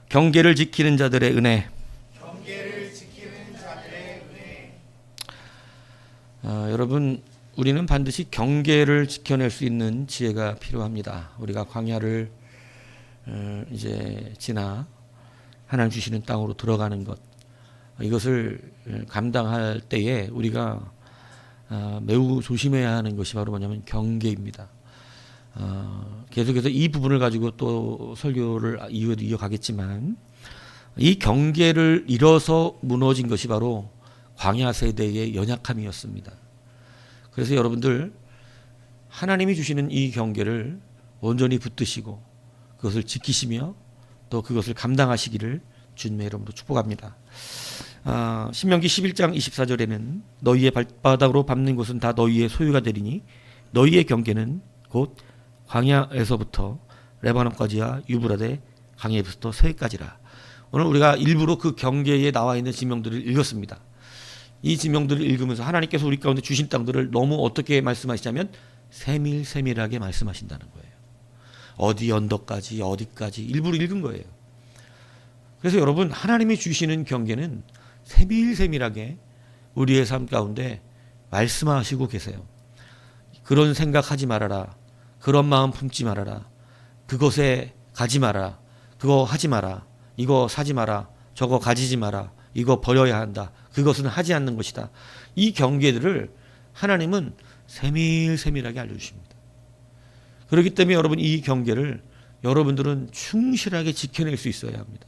경계를 지키는 자들의 은혜. 여러분, 우리는 반드시 경계를 지켜낼 수 있는 지혜가 필요합니다. 우리가 광야를 이제 지나 하나님 주시는 땅으로 들어가는 것, 이것을 감당할 때에 우리가 매우 조심해야 하는 것이 바로 뭐냐면 경계입니다. 계속해서 이 부분을 가지고 또 설교를 이어가겠지만, 이 경계를 잃어서 무너진 것이 바로 광야 세대의 연약함이었습니다. 그래서 여러분들, 하나님이 주시는 이 경계를 온전히 붙드시고 그것을 지키시며 또 그것을 감당하시기를 주님의 이름으로 축복합니다. 신명기 11장 24절에는 너희의 발바닥으로 밟는 곳은 다 너희의 소유가 되리니 너희의 경계는 곧 광야에서부터 레바논까지와 유브라데 강에부터 서해까지라. 오늘 우리가 일부러 그 경계에 나와 있는 지명들을 읽었습니다. 이 지명들을 읽으면서 하나님께서 우리 가운데 주신 땅들을 너무 어떻게 말씀하시냐면 세밀세밀하게 말씀하신다는 거예요. 어디 언덕까지 어디까지 일부러 읽은 거예요. 그래서 여러분, 하나님이 주시는 경계는 세밀세밀하게 우리의 삶 가운데 말씀하시고 계세요. 그런 생각하지 말아라. 그런 마음 품지 말아라. 그곳에 가지 마라. 그거 하지 마라. 이거 사지 마라. 저거 가지지 마라. 이거 버려야 한다. 그것은 하지 않는 것이다. 이 경계들을 하나님은 세밀세밀하게 알려주십니다. 그렇기 때문에 여러분, 이 경계를 여러분들은 충실하게 지켜낼 수 있어야 합니다.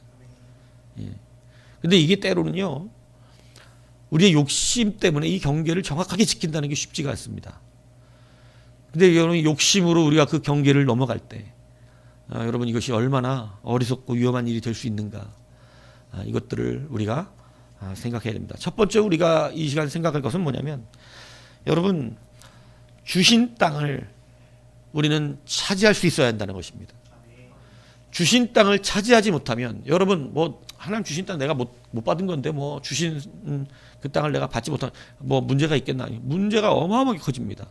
근데 이게 때로는요, 우리의 욕심 때문에 이 경계를 정확하게 지킨다는 게 쉽지가 않습니다. 근데 여러분, 욕심으로 우리가 그 경계를 넘어갈 때 여러분, 이것이 얼마나 어리석고 위험한 일이 될 수 있는가, 이것들을 우리가 생각해야 됩니다. 첫 번째 우리가 이 시간 생각할 것은 뭐냐면, 여러분, 주신 땅을 우리는 차지할 수 있어야 한다는 것입니다. 주신 땅을 차지하지 못하면, 여러분, 뭐 하나님 주신 땅 내가 못 받은 건데 뭐 주신 그 땅을 내가 받지 못한 뭐 문제가 있겠나? 문제가 어마어마하게 커집니다.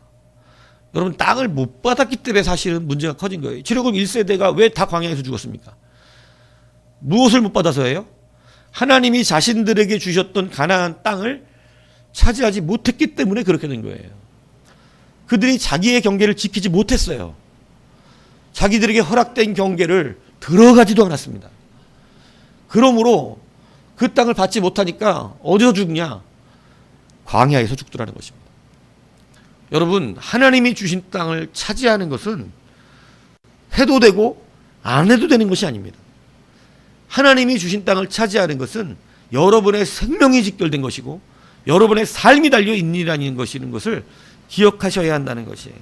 여러분, 땅을 못 받았기 때문에 사실은 문제가 커진 거예요. 출애굽 1세대가 왜 다 광야에서 죽었습니까? 무엇을 못 받아서예요? 하나님이 자신들에게 주셨던 가나안 땅을 차지하지 못했기 때문에 그렇게 된 거예요. 그들이 자기의 경계를 지키지 못했어요. 자기들에게 허락된 경계를 들어가지도 않았습니다. 그러므로 그 땅을 받지 못하니까 어디서 죽냐? 광야에서 죽더라는 것입니다. 여러분, 하나님이 주신 땅을 차지하는 것은 해도 되고 안 해도 되는 것이 아닙니다. 하나님이 주신 땅을 차지하는 것은 여러분의 생명이 직결된 것이고 여러분의 삶이 달려 있는 것을 기억하셔야 한다는 것이에요.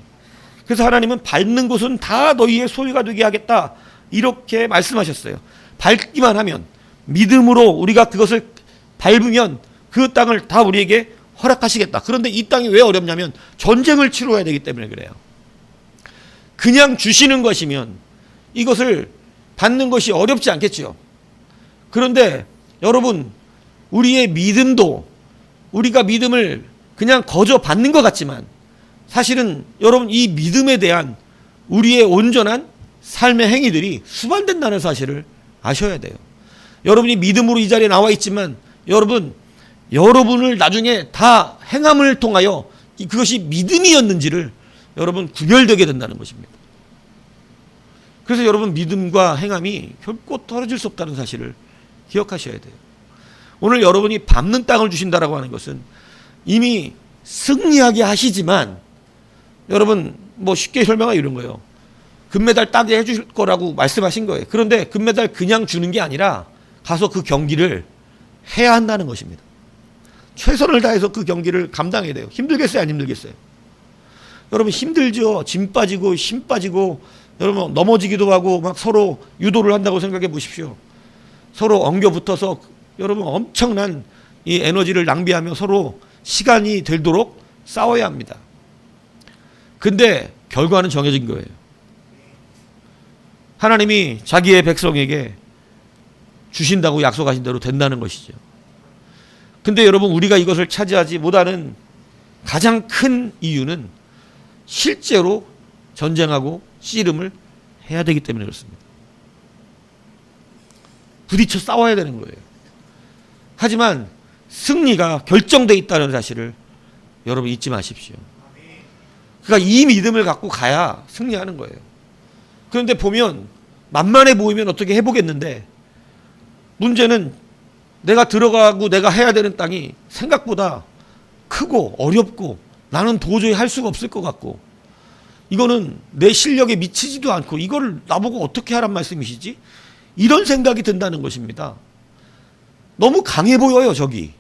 그래서 하나님은 밟는 곳은 다 너희의 소유가 되게 하겠다, 이렇게 말씀하셨어요. 밟기만 하면, 믿음으로 우리가 그것을 밟으면 그 땅을 다 우리에게 허락하시겠다. 그런데 이 땅이 왜 어렵냐면 전쟁을 치러야 되기 때문에 그래요. 그냥 주시는 것이면 이것을 받는 것이 어렵지 않겠죠. 그런데 여러분, 우리의 믿음도 우리가 믿음을 그냥 거저 받는 것 같지만 사실은 여러분, 이 믿음에 대한 우리의 온전한 삶의 행위들이 수반된다는 사실을 아셔야 돼요. 여러분이 믿음으로 이 자리에 나와 있지만 여러분을 나중에 다 행함을 통하여 그것이 믿음이었는지를 여러분 구별되게 된다는 것입니다. 그래서 여러분, 믿음과 행함이 결코 떨어질 수 없다는 사실을 기억하셔야 돼요. 오늘 여러분이 밟는 땅을 주신다라고 하는 것은 이미 승리하게 하시지만, 여러분, 뭐 쉽게 설명하기 이런 거예요. 금메달 따게 해주실 거라고 말씀하신 거예요. 그런데 금메달 그냥 주는 게 아니라 가서 그 경기를 해야 한다는 것입니다. 최선을 다해서 그 경기를 감당해야 돼요. 힘들겠어요, 안 힘들겠어요? 여러분, 힘들죠. 짐 빠지고 힘 빠지고 여러분 넘어지기도 하고 막 서로 유도를 한다고 생각해 보십시오. 서로 엉겨 붙어서 여러분 엄청난 이 에너지를 낭비하며 서로 시간이 들도록 싸워야 합니다. 근데 결과는 정해진 거예요. 하나님이 자기의 백성에게 주신다고 약속하신 대로 된다는 것이죠. 근데 여러분, 우리가 이것을 차지하지 못하는 가장 큰 이유는 실제로 전쟁하고 씨름을 해야 되기 때문에 그렇습니다. 부딪혀 싸워야 되는 거예요. 하지만 승리가 결정돼 있다는 사실을 여러분 잊지 마십시오. 그러니까 이 믿음을 갖고 가야 승리하는 거예요. 그런데 보면 만만해 보이면 어떻게 해보겠는데, 문제는 내가 들어가고 내가 해야 되는 땅이 생각보다 크고 어렵고 나는 도저히 할 수가 없을 것 같고, 이거는 내 실력에 미치지도 않고 이걸 나보고 어떻게 하란 말씀이시지? 이런 생각이 든다는 것입니다. 너무 강해 보여요, 저기.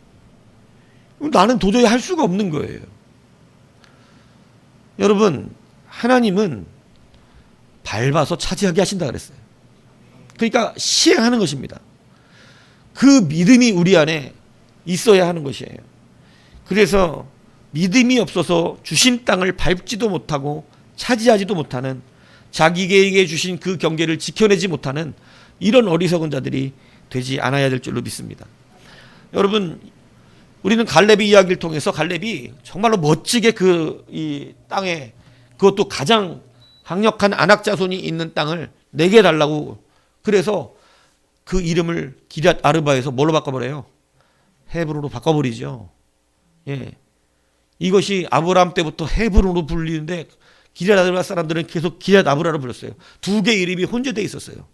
나는 도저히 할 수가 없는 거예요. 여러분, 하나님은 밟아서 차지하게 하신다 그랬어요. 그러니까 시행하는 것입니다. 그 믿음이 우리 안에 있어야 하는 것이에요. 그래서 믿음이 없어서 주신 땅을 밟지도 못하고 차지하지도 못하는, 자기에게 주신 그 경계를 지켜내지 못하는 이런 어리석은 자들이 되지 않아야 될 줄로 믿습니다. 여러분, 우리는 갈렙의 이야기를 통해서 갈렙이 정말로 멋지게 이 땅에, 그것도 가장 강력한 아낙 자손이 있는 땅을 내게 달라고, 그래서 그 이름을 기럇 아르바에서 뭘로 바꿔버려요? 헤브론으로 바꿔버리죠. 예. 이것이 아브라함 때부터 헤브론으로 불리는데 기럇 아르바 사람들은 계속 기럇 아브라로 불렀어요. 두 개의 이름이 혼재되어 있었어요.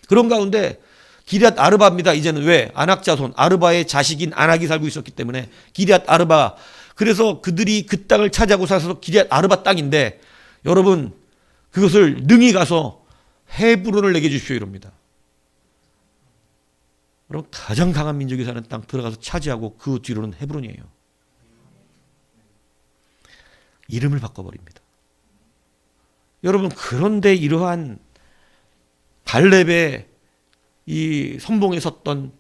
그런 가운데 기럇 아르바입니다. 이제는 왜? 아낙 자손, 아르바의 자식인 아낙이 살고 있었기 때문에 기럇 아르바. 그래서 그들이 그 땅을 차지하고 살아서 기럇 아르바 땅인데, 여러분 그것을 능히 가서 헤브론을 내게 주십시오 이럽니다. 여러분, 가장 강한 민족이 사는 땅 들어가서 차지하고 그 뒤로는 헤브론이에요. 이름을 바꿔버립니다. 여러분, 그런데 이러한 갈렙의 이 선봉에 섰던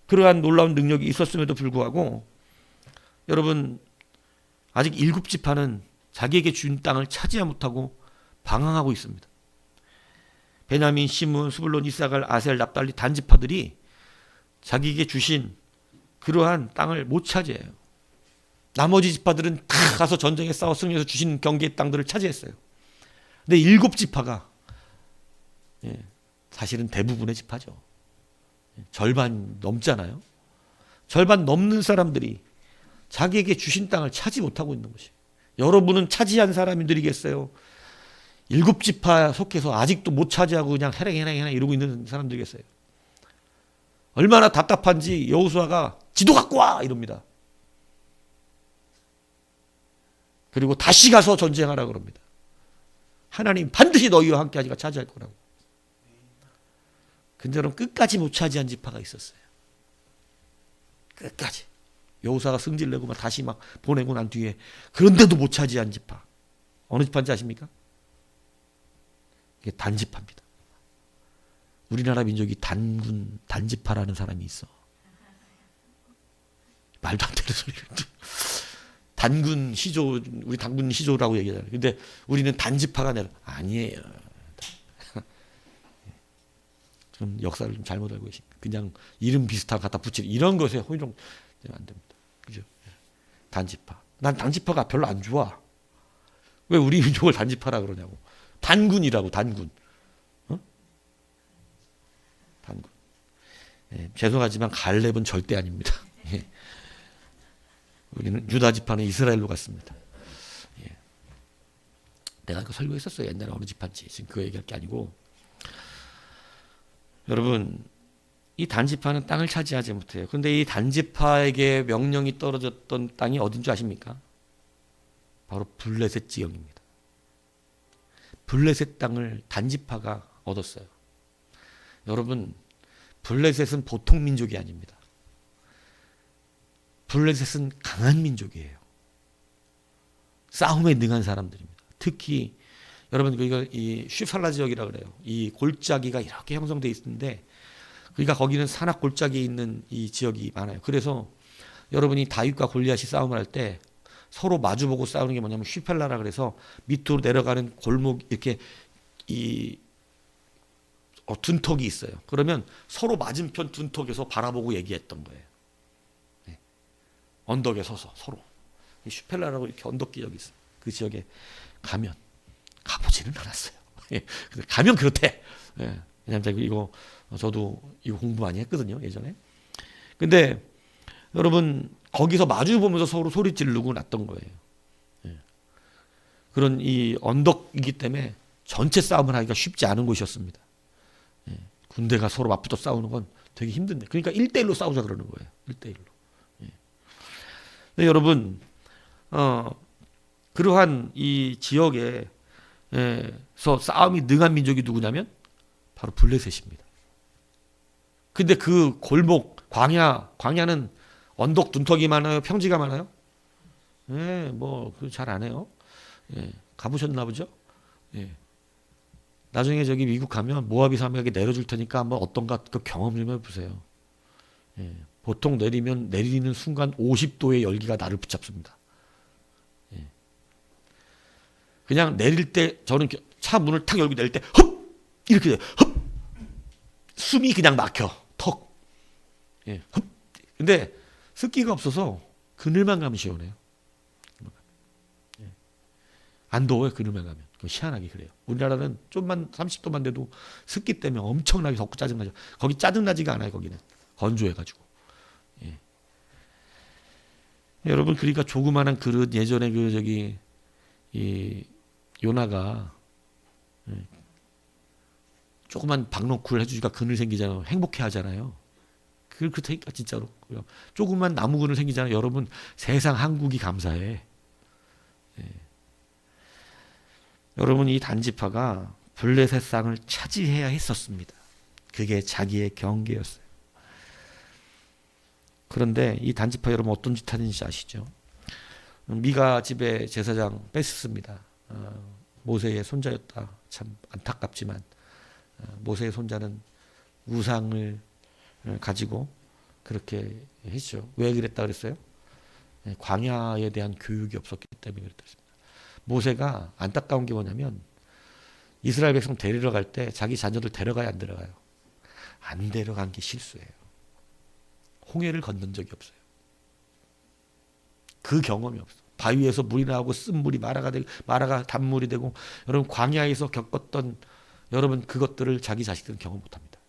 그러한 놀라운 능력이 있었음에도 불구하고, 여러분, 아직 7지파는 자기에게 준 땅을 차지하지 못하고 방황하고 있습니다. 베냐민, 시므온, 스불론, 이사갈, 아셀, 납달리 단지파들이 자기에게 주신 그러한 땅을 못 차지해요. 나머지 지파들은 다 가서 전쟁에 싸워 승리해서 주신 경계의 땅들을 차지했어요. 근데 7지파가 사실은 대부분의 지파죠. 절반 넘잖아요. 절반 넘는 사람들이 자기에게 주신 땅을 차지 못하고 있는 것이에요. 여러분은 차지한 사람들이겠어요? 7지파 속해서 아직도 못 차지하고 그냥 해랭 이러고 있는 사람들이겠어요? 얼마나 답답한지 여호수아가 지도 갖고 와 이럽니다. 그리고 다시 가서 전쟁하라 그럽니다. 하나님 반드시 너희와 함께 하니까 차지할 거라고. 근데 여러분, 끝까지 못 차지한 지파가 있었어요. 끝까지. 여호수아가 승질 내고 막 다시 막 보내고 난 뒤에 그런데도 못 차지한 지파. 어느 지파인지 아십니까? 이게 단지파입니다. 우리나라 민족이 단지파라는 사람이 있어. 말도 안 되는 소리를. 단군 시조, 우리 단군 시조라고 얘기하잖아요. 근데 우리는 단지파가 아니에요. 좀 역사를 좀 잘못 알고 계십니다. 그냥 이름 비슷한 갖다 붙이는 이런 것에 호의容 안 됩니다. 그죠? 단지파. 난 단지파가 별로 안 좋아. 왜 우리 민족을 단지파라 그러냐고. 단군이라고, 단군. 어? 단군. 예, 죄송하지만 갈렙은 절대 아닙니다. 예. 우리는 유다 지파는 이스라엘로 갔습니다. 예. 내가 그 설교했었어요. 옛날에 어느 지파인지. 지금 그거 얘기할 게 아니고. 여러분, 이 단지파는 땅을 차지하지 못해요. 그런데 이 단지파에게 명령이 떨어졌던 땅이 어딘 줄 아십니까? 바로 블레셋 지역입니다. 블레셋 땅을 단지파가 얻었어요. 여러분, 블레셋은 보통 민족이 아닙니다. 블레셋은 강한 민족이에요. 싸움에 능한 사람들입니다. 특히 여러분, 그러니까 이 슈팔라 지역이라 그래요. 이 골짜기가 이렇게 형성되어 있는데, 그러니까 거기는 산악 골짜기에 있는 이 지역이 많아요. 그래서 여러분이 다윗과 골리앗이 싸움을 할 때 서로 마주보고 싸우는 게 뭐냐면 슈팔라라 그래서 밑으로 내려가는 골목 이렇게 둔턱이 있어요. 그러면 서로 맞은편 둔턱에서 바라보고 얘기했던 거예요. 네. 언덕에 서서 서로. 이 슈펠라라고 이렇게 언덕 지역이 있어요. 그 지역에 가보지는 않았어요. 예. 가면 그렇대. 예. 왜냐면 제가 이거 저도 이거 공부 많이 했거든요, 예전에. 근데 여러분 거기서 마주 보면서 서로 소리 지르고 났던 거예요. 예. 그런 이 언덕이기 때문에 전체 싸움을 하기가 쉽지 않은 곳이었습니다. 예. 군대가 서로 맞붙어 싸우는 건 되게 힘든데. 그러니까 1대1로 싸우자 그러는 거예요. 1대1로. 예. 근데 여러분 그러한 이 지역에서 싸움이 능한 민족이 누구냐면 바로 블레셋입니다. 근데 그 골목 광야는 언덕 둔턱이 많아요, 평지가 많아요? 예, 뭐 잘 안 해요. 예, 가보셨나 보죠? 예. 나중에 저기 미국 가면 모아비 산맥에 내려줄 테니까 한번 어떤가 그 경험 좀 해보세요. 예, 보통 내리는 순간 50도의 열기가 나를 붙잡습니다. 예. 그냥 내릴 때 저는 차 문을 탁 열고 내릴 때 흡 이렇게 돼요. 흡 숨이 그냥 막혀 턱. 예, 흡. 근데 습기가 없어서 그늘만 가면 시원해요. 예. 안 더워요, 그늘만 가면. 희한하게 그래요. 우리나라는 좀만 30도만 돼도 습기 때문에 엄청나게 덥고 짜증나죠. 거기 짜증나지가 않아요. 거기는 건조해가지고. 예. 여러분 그러니까 조그마한 그릇 예전에 이 요나가 조그만 박농쿨 해주니까 그늘 생기잖아요. 행복해 하잖아요. 그렇다니까 진짜로. 조그만 나무 그늘 생기잖아요. 여러분 세상 한국이 감사해. 예. 여러분 이 단지파가 블레셋 땅을 차지해야 했었습니다. 그게 자기의 경계였어요. 그런데 이 단지파 여러분 어떤 짓 하는지 아시죠? 미가 집에 제사장 뺐습니다. 모세의 손자였다. 참 안타깝지만 모세의 손자는 우상을 가지고 그렇게 했죠. 왜 그랬다 그랬어요? 광야에 대한 교육이 없었기 때문에 그랬습니다. 모세가 안타까운 게 뭐냐면 이스라엘 백성 데리러 갈 때 자기 자녀들 데려가야 안 데려가요. 안 데려간 게 실수예요. 홍해를 건넌 적이 없어요. 그 경험이 없어. 바위에서 물이 나오고 쓴 물이 마라가 단물이 되고 여러분 광야에서 겪었던 여러분 그것들을 자기 자식들은 경험 못합니다.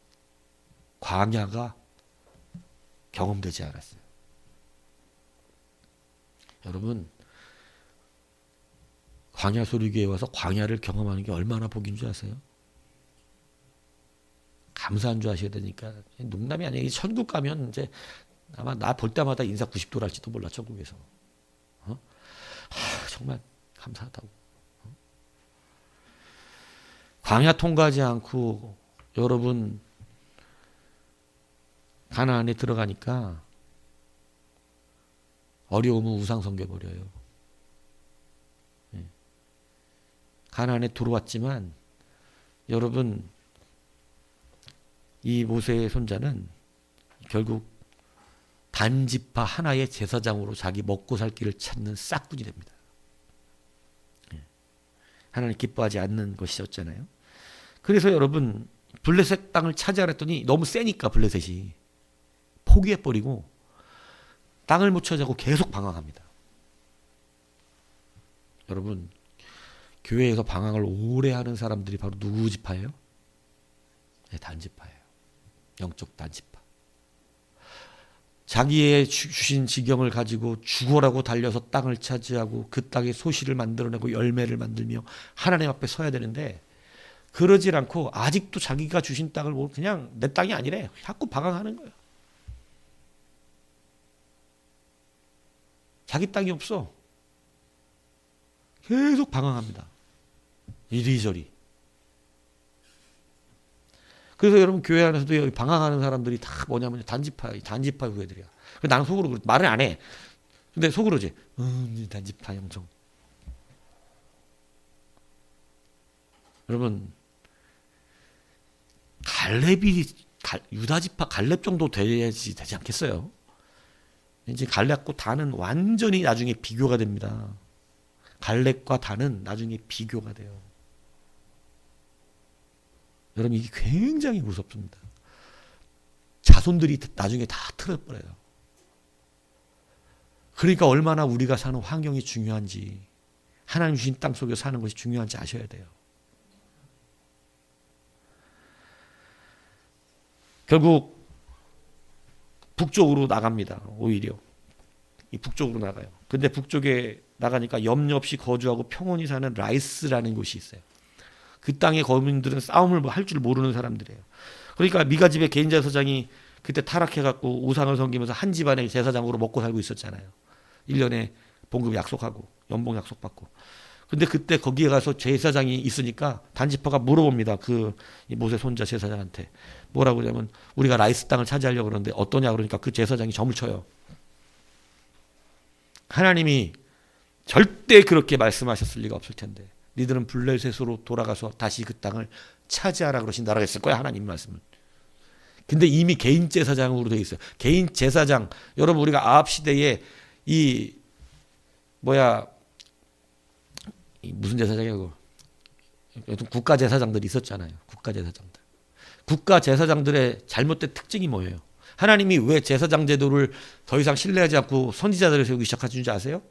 광야가 경험되지 않았어요. 여러분 광야 소리교회에 와서 광야를 경험하는 게 얼마나 복인 줄 아세요? 감사한 줄 아셔야 되니까. 농담이 아니에요. 천국 가면 이제 아마 나 볼 때마다 인사 90도를 할지도 몰라 천국에서. 정말 감사하다고. 광야 통과하지 않고 여러분 가나안에 들어가니까 어려움은 우상 섬겨버려요. 가나안에 들어왔지만 여러분 이 모세의 손자는 결국 단지파 하나의 제사장으로 자기 먹고 살 길을 찾는 싹군이 됩니다. 하나님 기뻐하지 않는 것이었잖아요. 그래서 여러분 블레셋 땅을 차지하랬더니 너무 세니까 블레셋이 포기해버리고 땅을 못 차지하고 계속 방황합니다. 여러분 교회에서 방황을 오래 하는 사람들이 바로 누구 지파예요? 네, 단지파예요. 영적 단지파. 자기의 주신 지경을 가지고 죽어라고 달려서 땅을 차지하고 그 땅에 소실을 만들어내고 열매를 만들며 하나님 앞에 서야 되는데 그러질 않고 아직도 자기가 주신 땅을 그냥 내 땅이 아니래. 자꾸 방황하는 거예요. 자기 땅이 없어. 계속 방황합니다. 이리저리. 그래서 여러분 교회 안에서도 방황하는 사람들이 다 뭐냐면 단지파 후배들이야. 나는 속으로 말을 안 해. 근데 속으로지. 단지파 영성. 여러분 유다지파 갈렙 정도 되지 않겠어요? 이제 갈렙과 단은 완전히 나중에 비교가 됩니다. 갈렙과 단은 나중에 비교가 돼요. 여러분 이게 굉장히 무섭습니다. 자손들이 나중에 다 틀어버려요. 그러니까 얼마나 우리가 사는 환경이 중요한지 하나님 주신 땅 속에 사는 것이 중요한지 아셔야 돼요. 결국 북쪽으로 나갑니다. 오히려 이 북쪽으로 나가요. 근데 북쪽에 나가니까 염려 없이 거주하고 평온히 사는 라이스라는 곳이 있어요. 그 땅의 거민들은 싸움을 할 줄 모르는 사람들이에요. 그러니까 미가 집의 개인 제사장이 그때 타락해갖고 우상을 섬기면서 한 집안의 제사장으로 먹고 살고 있었잖아요. 1년에 봉급 약속하고 연봉 약속받고. 근데 그때 거기에 가서 제사장이 있으니까 단지파가 물어봅니다. 그 모세 손자 제사장한테 뭐라고 그러냐면 우리가 라이스 땅을 차지하려고 그러는데 어떠냐 그러니까 그 제사장이 점을 쳐요. 하나님이 절대 그렇게 말씀하셨을 리가 없을 텐데 니들은 블레셋으로 돌아가서 다시 그 땅을 차지하라 그러신다라고 했을 거야, 하나님 말씀은. 근데 이미 개인 제사장으로 되어 있어요. 개인 제사장. 여러분 우리가 아합 시대에 이 무슨 제사장이고 국가 제사장들이 있었잖아요. 국가 제사장들. 국가 제사장들의 잘못된 특징이 뭐예요? 하나님이 왜 제사장 제도를 더 이상 신뢰하지 않고 선지자들을 세우기 시작하신 줄 아세요?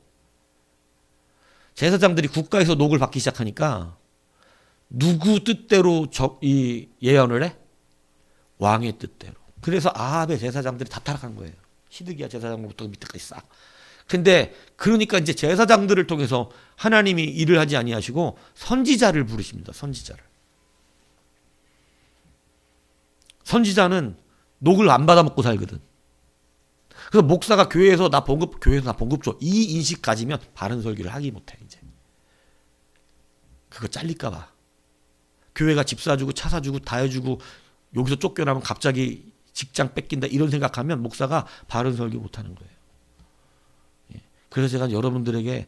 제사장들이 국가에서 녹을 받기 시작하니까 누구 뜻대로 이 예언을 해? 왕의 뜻대로. 그래서 아합의 제사장들이 다 타락한 거예요. 시드기야 제사장부터 밑에까지 싹. 근데 그러니까 이제 제사장들을 통해서 하나님이 일을 하지 아니하시고 선지자를 부르십니다. 선지자를. 선지자는 녹을 안 받아 먹고 살거든. 그래서 목사가 교회에서 나 봉급 줘. 이 인식 가지면 바른 설교를 하기 못해 이제. 그거 잘릴까 봐. 교회가 집 사주고 차 사주고 다 해주고 여기서 쫓겨나면 갑자기 직장 뺏긴다 이런 생각하면 목사가 바른 설교 못하는 거예요. 그래서 제가 여러분들에게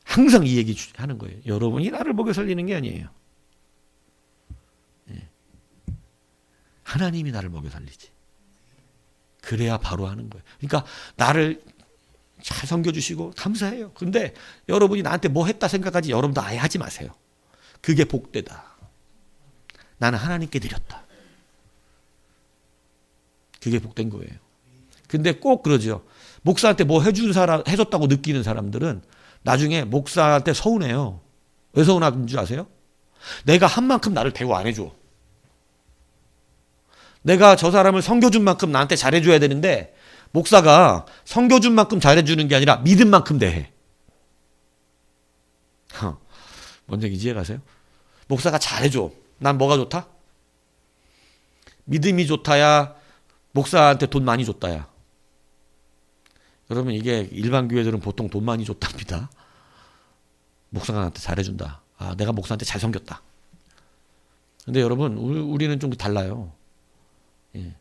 항상 이 얘기 하는 거예요. 여러분이 나를 먹여 살리는 게 아니에요. 하나님이 나를 먹여 살리지. 그래야 바로 하는 거예요. 그러니까 나를 잘 섬겨주시고 감사해요. 근데 여러분이 나한테 뭐 했다 생각하지 여러분도 아예 하지 마세요. 그게 복되다. 나는 하나님께 드렸다. 그게 복된 거예요. 근데 꼭 그러죠. 목사한테 뭐 해줬다고 느끼는 사람들은 나중에 목사한테 서운해요. 왜 서운한 줄 아세요? 내가 한 만큼 나를 대우 안 해줘. 내가 저 사람을 섬겨준 만큼 나한테 잘해줘야 되는데 목사가 섬겨준 만큼 잘해주는 게 아니라 믿은 만큼 대해. 뭔 얘기인지 이해가세요? 목사가 잘해줘. 난 뭐가 좋다? 믿음이 좋다야 목사한테 돈 많이 줬다야. 여러분 이게 일반 교회들은 보통 돈 많이 줬답니다. 목사가 나한테 잘해준다. 아, 내가 목사한테 잘 섬겼다. 근데 여러분 우리는 좀 달라요. 예.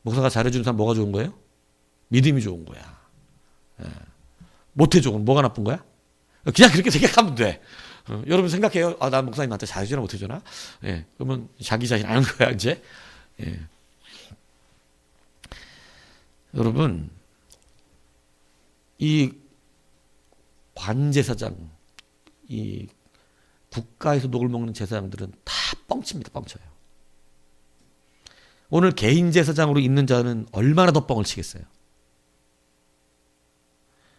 목사가 잘해주는 사람 뭐가 좋은 거예요? 믿음이 좋은 거야. 예. 못해주면 뭐가 나쁜 거야? 그냥 그렇게 생각하면 돼. 여러분 생각해요. 아, 나 목사님 나한테 잘해주나 못해주나? 예. 그러면 자기 자신 아는 거야 이제. 예. 여러분 이 관제사장, 이 국가에서 녹을 먹는 제사장들은 다 뻥칩니다. 뻥쳐요. 오늘 개인 제사장으로 있는 자는 얼마나 더 뻥을 치겠어요.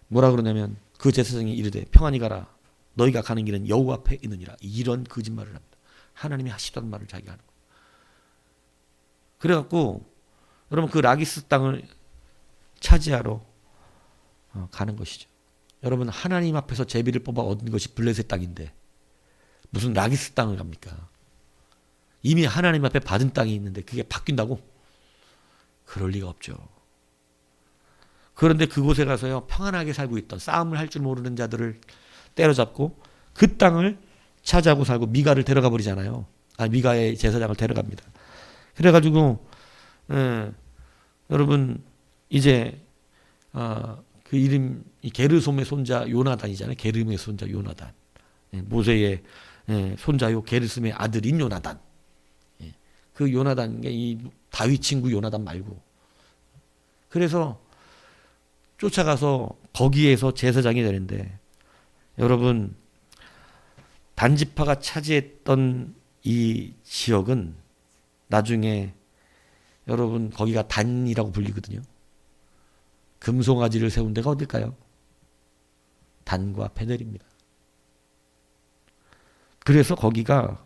뭐라 그러냐면 그 제사장이 이르되 평안히 가라. 너희가 가는 길은 여호와 앞에 있느니라. 이런 거짓말을 합니다. 하나님이 하시던 말을 자기가 하는 거예요. 그래갖고 여러분 그 라기스 땅을 차지하러 가는 것이죠. 여러분 하나님 앞에서 제비를 뽑아 얻은 것이 블레셋 땅인데 무슨 라기스 땅을 갑니까? 이미 하나님 앞에 받은 땅이 있는데 그게 바뀐다고? 그럴 리가 없죠. 그런데 그곳에 가서요 평안하게 살고 있던 싸움을 할 줄 모르는 자들을 때려잡고 그 땅을 차지하고 살고 미가를 데려가 버리잖아요. 미가의 제사장을 데려갑니다. 그래가지고 여러분 이제 그 이름 게르솜의 손자 요나단이잖아요. 게르솜의 손자 요나단. 모세의 손자요 게르솜의 아들인 요나단. 그 요나단 이 다윗 친구 요나단 말고. 그래서 쫓아가서 거기에서 제사장이 되는데 여러분 단지파가 차지했던 이 지역은 나중에 여러분 거기가 단이라고 불리거든요. 금송아지를 세운 데가 어딜까요? 단과 베델입니다. 그래서 거기가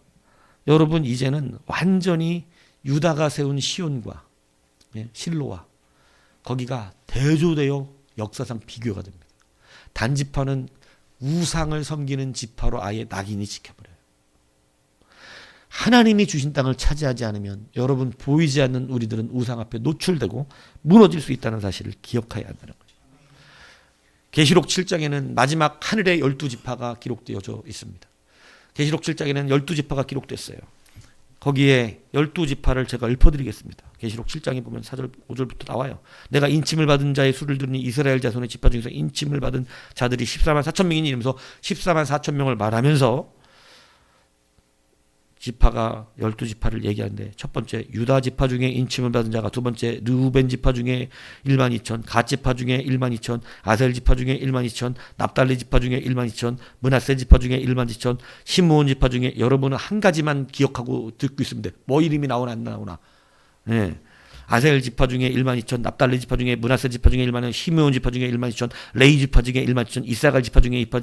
여러분 이제는 완전히 유다가 세운 시온과 예, 실로와 거기가 대조되어 역사상 비교가 됩니다. 단지파는 우상을 섬기는 지파로 아예 낙인이 찍혀버려요. 하나님이 주신 땅을 차지하지 않으면 여러분 보이지 않는 우리들은 우상 앞에 노출되고 무너질 수 있다는 사실을 기억해야 한다는 거죠. 계시록 7장에는 마지막 하늘의 12지파가 기록되어져 있습니다. 계시록 7장에는 12지파가 기록됐어요. 거기에 12지파를 제가 읊어드리겠습니다. 계시록 7장에 보면 4절 5절부터 나와요. 내가 인침을 받은 자의 수를 들으니 이스라엘 자손의 지파 중에서 인침을 받은 자들이 14만 4천 명이니 이러면서 14만 4천 명을 말하면서 지파가 12지파를 얘기하는데 첫 번째 유다 지파 중에 인침을 받은 자가, 두 번째 르우벤 지파 중에 1만 2천, 갓 지파 중에 1만 2천, 아셀 지파 중에 1만 2천, 납달리 지파 중에 1만 2천, 므낫세 지파 중에 1만 2천, 시므온 지파 중에, 여러분은 한 가지만 기억하고 듣고 있으면 돼. 뭐 이름이 나오나 안 나오나. 예. 아셀 지파 중에 1만 2천, 납달리 지파 중에, 므낫세 지파 중에 1만 2천, 시므온 지파 중에 1만 2천, 레이 지파 중에 1만 2천, 이사갈 지파 중에 1만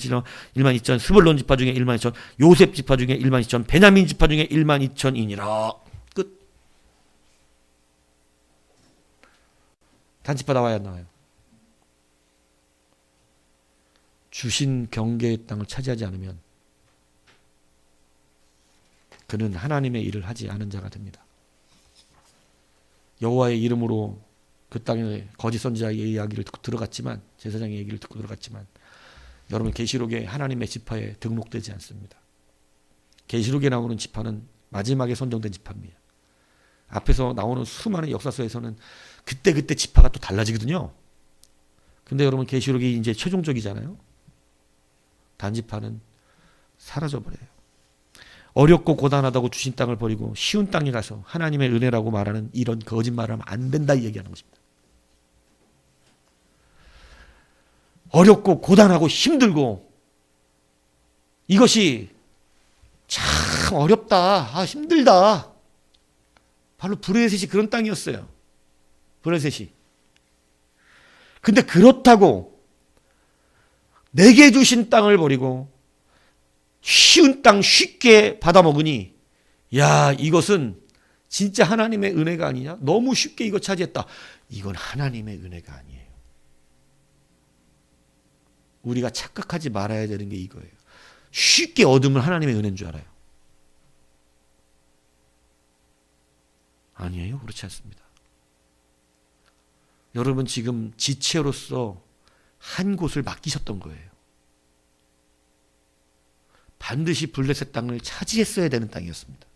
2천, 스불론 지파 중에 1만 2천, 요셉 지파 중에 1만 2천, 베냐민 지파 중에 1만 2천이니라. 끝. 단지파 나와야 안 나와요? 주신 경계의 땅을 차지하지 않으면 그는 하나님의 일을 하지 않은 자가 됩니다. 여호와의 이름으로 그 땅에 거짓 선지자의 이야기를 듣고 들어갔지만, 제사장의 얘기를 듣고 들어갔지만, 여러분 계시록에 하나님의 지파에 등록되지 않습니다. 계시록에 나오는 지파는 마지막에 선정된 지파입니다. 앞에서 나오는 수많은 역사서에서는 그때 지파가 또 달라지거든요. 근데 여러분 계시록이 이제 최종적이잖아요. 단지파는 사라져버려요. 어렵고 고단하다고 주신 땅을 버리고 쉬운 땅에 가서 하나님의 은혜라고 말하는 이런 거짓말을 하면 안 된다, 이 얘기하는 것입니다. 어렵고 고단하고 힘들고 이것이 참 어렵다, 힘들다. 바로 브레셋이 그런 땅이었어요. 브레셋이. 근데 그렇다고 내게 주신 땅을 버리고 쉬운 땅 쉽게 받아먹으니, 야, 이것은 진짜 하나님의 은혜가 아니냐? 너무 쉽게 이거 차지했다. 이건 하나님의 은혜가 아니에요. 우리가 착각하지 말아야 되는 게 이거예요. 쉽게 얻으면 하나님의 은혜인 줄 알아요. 아니에요. 그렇지 않습니다. 여러분 지금 지체로서 한 곳을 맡기셨던 거예요. 반드시 블레셋 땅을 차지했어야 되는 땅이었습니다.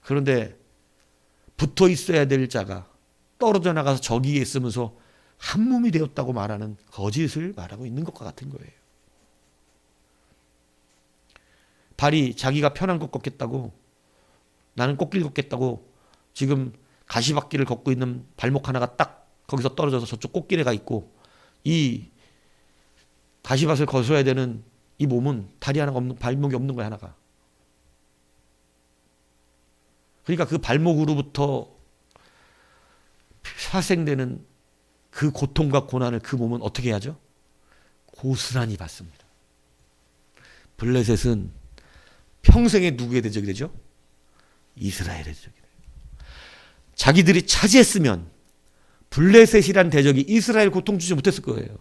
그런데 붙어 있어야 될 자가 떨어져 나가서 저기에 있으면서 한 몸이 되었다고 말하는 거짓을 말하고 있는 것과 같은 거예요. 발이 자기가 편한 것 걷겠다고, 나는 꽃길 걷겠다고 지금 가시밭길을 걷고 있는 발목 하나가 딱 거기서 떨어져서 저쪽 꽃길에 가 있고, 이 가시밭을 거쳐야 되는 이 몸은 다리 하나가 없는, 발목이 없는 거야, 하나가. 그러니까 그 발목으로부터 파생되는 그 고통과 고난을 그 몸은 어떻게 해야죠? 고스란히 받습니다. 블레셋은 평생에 누구의 대적이 되죠? 이스라엘의 대적이 돼요. 자기들이 차지했으면 블레셋이란 대적이 이스라엘 고통 주지 못했을 거예요.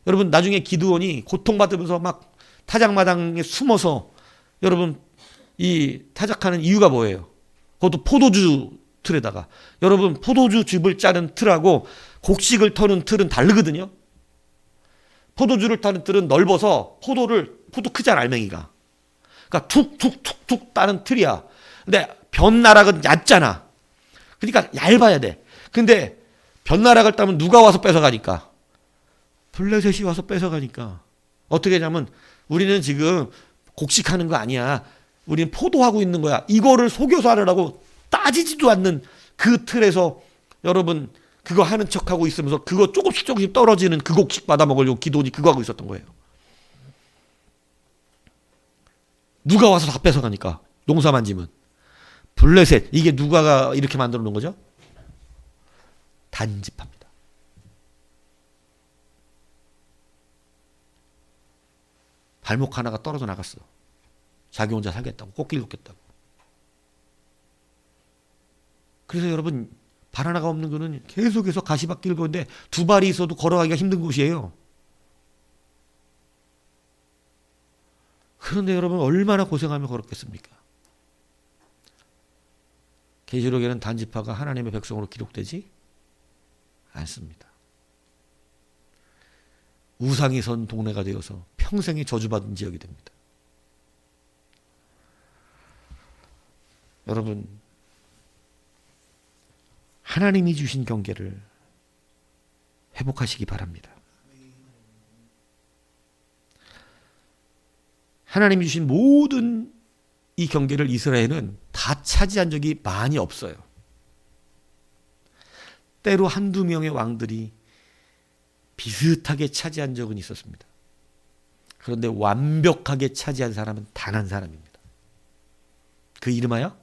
여러분 나중에 기드온이 고통받으면서 막 타작마당에 숨어서 여러분 이 타작하는 이유가 뭐예요? 그것도 포도주 틀에다가. 여러분 포도주 즙을 짜는 틀하고 곡식을 터는 틀은 다르거든요. 포도주를 타는 틀은 넓어서 포도 크잖아, 알맹이가. 그러니까 툭툭툭툭 따는 틀이야. 근데 벼나락은 얕잖아. 그러니까 얇아야 돼. 근데 벼나락을 따면 누가 와서 뺏어가니까? 블레셋이 와서 뺏어가니까. 어떻게 하냐면 우리는 지금 곡식하는 거 아니야. 우리는 포도하고 있는 거야. 이거를 속여서 하려고 따지지도 않는 그 틀에서 여러분 그거 하는 척하고 있으면서 그거 조금씩 떨어지는 그 곡식 받아먹으려고 기도원이 그거 하고 있었던 거예요. 누가 와서 다 뺏어가니까. 농사만 지면. 블레셋, 이게 누가가 이렇게 만들어 놓은 거죠? 단지파입니다. 발목 하나가 떨어져 나갔어. 자기 혼자 살겠다고, 꽃길 걷겠다고. 그래서 여러분 발 하나가 없는 거는 계속해서 가시밭길 걷는데 두 발이 있어도 걸어가기가 힘든 곳이에요. 그런데 여러분 얼마나 고생하며 걸었겠습니까? 계시록에는 단지파가 하나님의 백성으로 기록되지 않습니다. 우상이 선 동네가 되어서 평생에 저주받은 지역이 됩니다. 여러분, 하나님이 주신 경계를 회복하시기 바랍니다. 하나님이 주신 모든 이 경계를 이스라엘은 다 차지한 적이 많이 없어요. 때로 한두 명의 왕들이 비슷하게 차지한 적은 있었습니다. 그런데 완벽하게 차지한 사람은 단 한 사람입니다. 그 이름하여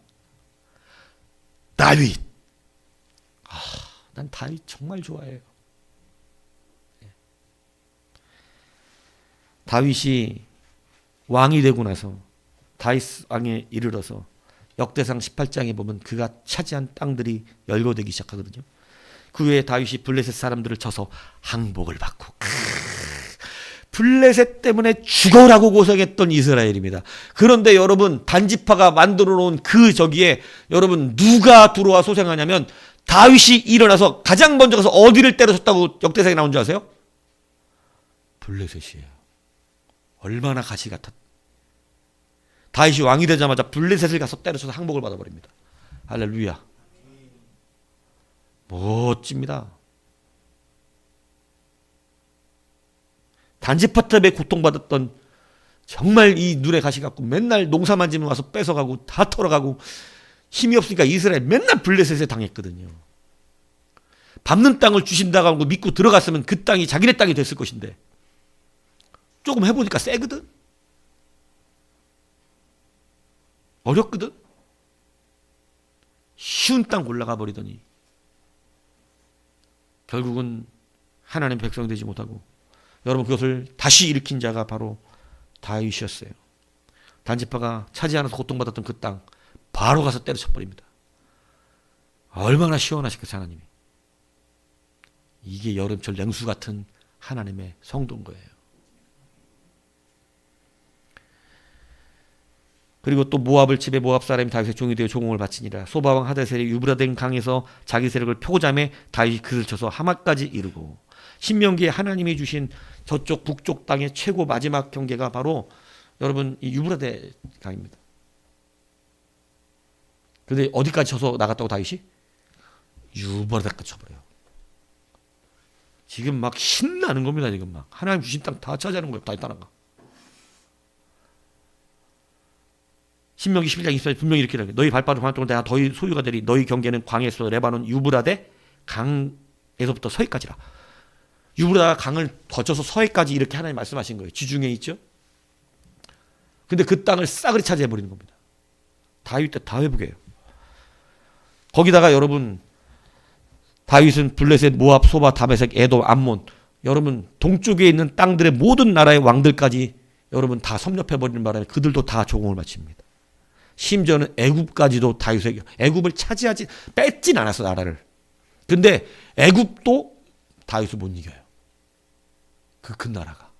다윗. 난 다윗 정말 좋아해요. 다윗이 왕이 되고 나서 다윗 왕에 이르러서 역대상 18장에 보면 그가 차지한 땅들이 열거되기 시작하거든요. 그 후에 다윗이 블레셋 사람들을 쳐서 항복을 받고 블레셋 때문에 죽어라고 고생했던 이스라엘입니다. 그런데 여러분 단지파가 만들어 놓은 그 저기에 여러분 누가 들어와 소생하냐면 다윗이 일어나서 가장 먼저 가서 어디를 때려쳤다고 역대상에 나온 줄 아세요? 블레셋이에요. 얼마나 가시 같았. 다윗이 왕이 되자마자 블레셋을 가서 때려쳐서 항복을 받아버립니다. 할렐루야. 멋집니다. 단지파 때문에 고통받았던 정말 이 눈에 가시 같고 맨날 농사만 지면 와서 뺏어가고 다 털어가고 힘이 없으니까 이스라엘 맨날 블레셋에 당했거든요. 밟는 땅을 주신다고 하고 믿고 들어갔으면 그 땅이 자기네 땅이 됐을 것인데 조금 해보니까 세거든. 어렵거든. 쉬운 땅 골라가 버리더니 결국은 하나님 백성이 되지 못하고 여러분 그것을 다시 일으킨 자가 바로 다윗이었어요. 단지파가 차지 않아서 고통받았던 그 땅 바로 가서 때려쳐버립니다. 얼마나 시원하시겠어요 하나님이. 이게 여름철 냉수 같은 하나님의 성도인 거예요. 그리고 또 모압을 집에 모압 사람이 다윗의 종이 되어 조공을 바치니라. 소바왕 하다셀이 유브라덴 강에서 자기 세력을 펴고자 하며 다윗이 그를 쳐서 하맛까지 이르고. 신명기에 하나님이 주신 저쪽 북쪽 땅의 최고 마지막 경계가 바로 여러분 이 유브라데 강입니다. 근데 어디까지 쳐서 나갔다고 다윗이? 유브라데까지 쳐버려요. 지금 막 신나는 겁니다. 지금 막 하나님 주신 땅 다 차지하는 거예요. 다윗 따라가. 신명기 11장 24절 분명히 이렇게 나와요. 너희 발바닥 방앗 동안 내가 너희 소유가 되리. 너희 경계는 광야에서 레바논 유브라데 강에서부터 서해까지라. 유브라데 강을 거쳐서 서해까지 이렇게 하나님 말씀하신 거예요. 지중해 있죠. 근데 그 땅을 싸그리 차지해버리는 겁니다. 다윗 때 다 회복해요. 거기다가 여러분 다윗은 블레셋, 모압, 소바, 다메섹, 에돔, 암몬 여러분 동쪽에 있는 땅들의 모든 나라의 왕들까지 여러분 다 섭렵해버리는 바람에 그들도 다 조공을 바칩니다. 심지어는 애굽까지도 다윗에게 애굽을 차지하지 뺏진 않았어 나라를. 근데 애굽도 다윗을 못 이겨요. 그 큰 나라가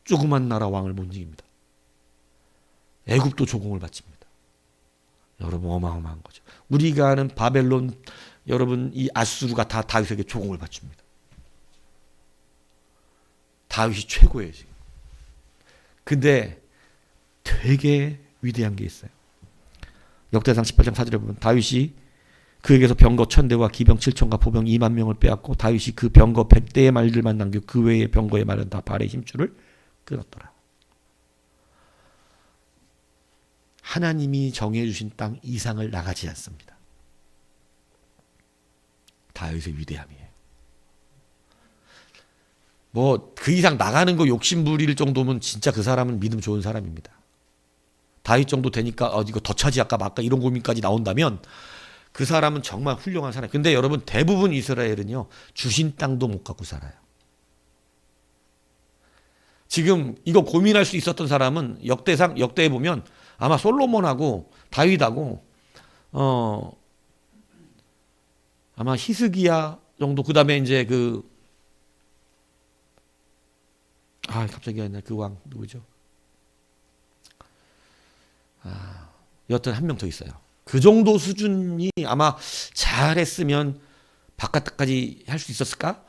조그만 나라 왕을 못 이깁니다. 애굽도 조공을 바칩니다. 여러분 어마어마한 거죠. 우리가 아는 바벨론 여러분 이 아수르가 다 다윗에게 조공을 바칩니다. 다윗이 최고예요 지금. 근데 되게 위대한 게 있어요. 역대상 18장 4절에 보면 다윗이 그에게서 병거 1000대와 기병 7000과 보병 2만 명을 빼앗고 다윗이 그 병거 100대의 말들만 남겨 그 외의 병거의 말은 다 발의 힘줄을 끊었더라. 하나님이 정해주신 땅 이상을 나가지 않습니다. 다윗의 위대함이에요. 뭐 그 이상 나가는 거 욕심 부릴 정도면 진짜 그 사람은 믿음 좋은 사람입니다. 다윗 정도 되니까 이거 더 차지할까 말까 이런 고민까지 나온다면 그 사람은 정말 훌륭한 사람. 근데 여러분 대부분 이스라엘은요 주신 땅도 못 갖고 살아요. 지금 이거 고민할 수 있었던 사람은 역대에 보면 아마 솔로몬하고 다윗하고 아마 히스기야 정도, 그 다음에 이제 갑자기 안 나. 그 왕 누구죠? 여튼 한 명 더 있어요. 그 정도 수준이 아마 잘했으면 바깥까지 할 수 있었을까?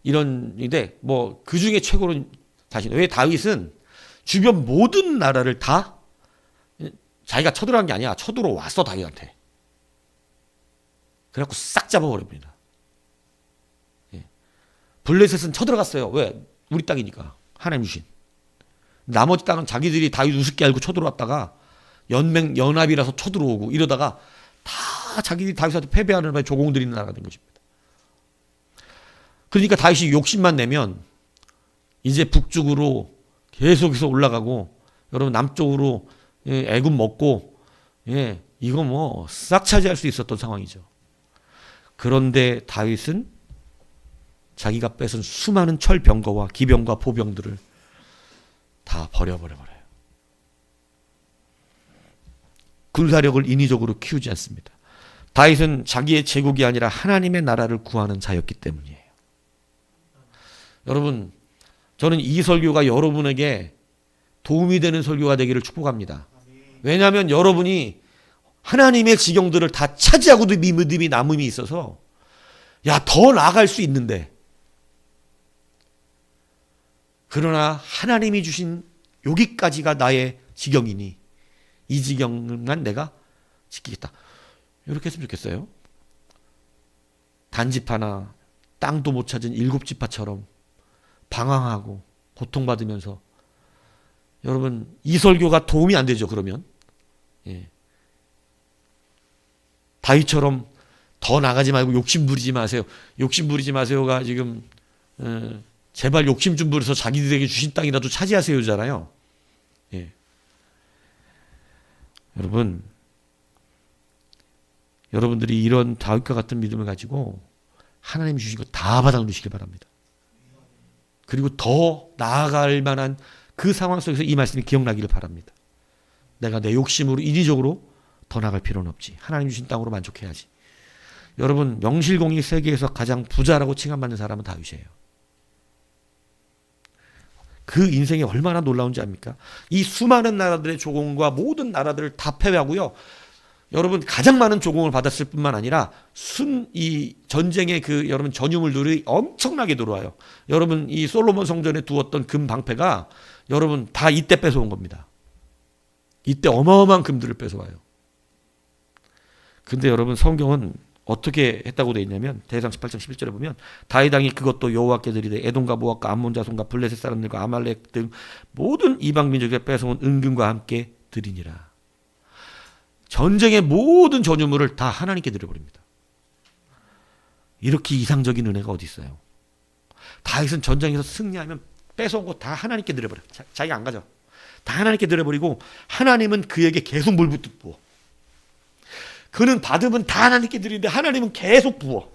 이런인데 뭐 그 중에 최고는 다윗. 왜 다윗은 주변 모든 나라를 다 자기가 쳐들어간 게 아니야. 쳐들어왔어 다윗한테. 그래갖고 싹 잡아버립니다. 예. 블레셋은 쳐들어갔어요. 왜? 우리 땅이니까. 하나님 주신. 나머지 땅은 자기들이 다윗 우습게 알고 쳐들어왔다가 연합이라서 쳐들어오고 이러다가 다 자기들이 다윗한테 패배하는 바에 조공들이 있는 나라가 된 것입니다. 그러니까 다윗이 욕심만 내면 이제 북쪽으로 계속해서 올라가고, 여러분 남쪽으로 애굽 먹고, 이거 뭐 싹 차지할 수 있었던 상황이죠. 그런데 다윗은 자기가 뺏은 수많은 철병거와 기병과 보병들을 다 버려버려요. 군사력을 인위적으로 키우지 않습니다. 다윗은 자기의 제국이 아니라 하나님의 나라를 구하는 자였기 때문이에요. 여러분, 저는 이 설교가 여러분에게 도움이 되는 설교가 되기를 축복합니다. 왜냐하면 여러분이 하나님의 지경들을 다 차지하고도 믿음이 남음이 있어서 더 나아갈 수 있는데, 그러나 하나님이 주신 여기까지가 나의 지경이니 이 지경만 내가 지키겠다. 이렇게 했으면 좋겠어요. 단집 하나, 땅도 못 찾은 7지파처럼 방황하고 고통받으면서, 여러분 이 설교가 도움이 안 되죠. 그러면 다윗처럼 더 나가지 말고 욕심 부리지 마세요. 욕심 부리지 마세요가 지금 제발 욕심 좀 부려서 자기들에게 주신 땅이라도 차지하세요잖아요. 여러분들이 이런 다윗과 같은 믿음을 가지고 하나님 주신 거 다 받아 누리시길 바랍니다. 그리고 더 나아갈 만한 그 상황 속에서 이 말씀이 기억나기를 바랍니다. 내가 내 욕심으로 인위적으로 더 나갈 필요는 없지. 하나님 주신 땅으로 만족해야지. 여러분, 명실공히 세계에서 가장 부자라고 칭함받는 사람은 다윗이에요. 그 인생이 얼마나 놀라운지 압니까? 이 수많은 나라들의 조공과 모든 나라들을 다 패배하고요. 여러분, 가장 많은 조공을 받았을 뿐만 아니라 이 전쟁의 여러분 전유물들이 엄청나게 들어와요. 여러분, 이 솔로몬 성전에 두었던 금 방패가 여러분 다 이때 뺏어온 겁니다. 이때 어마어마한 금들을 뺏어와요. 근데 여러분, 성경은 어떻게 했다고 되어 있냐면 대상 18장 11절에 보면 다윗 왕이 그것도 여호와께 드리되 에돔과 모압과 암몬 자손과 블레셋 사람들과 아말렉 등 모든 이방 민족에 뺏어온 은금과 함께 드리니라. 전쟁의 모든 전유물을 다 하나님께 드려버립니다. 이렇게 이상적인 은혜가 어디 있어요? 다윗은 전쟁에서 승리하면 뺏어온 거 다 하나님께 드려버려요. 자기가 안 가져. 다 하나님께 드려버리고 하나님은 그에게 계속 물 붓듯 부어. 그는 받으면 다 하나님께 드리는데 하나님은 계속 부어.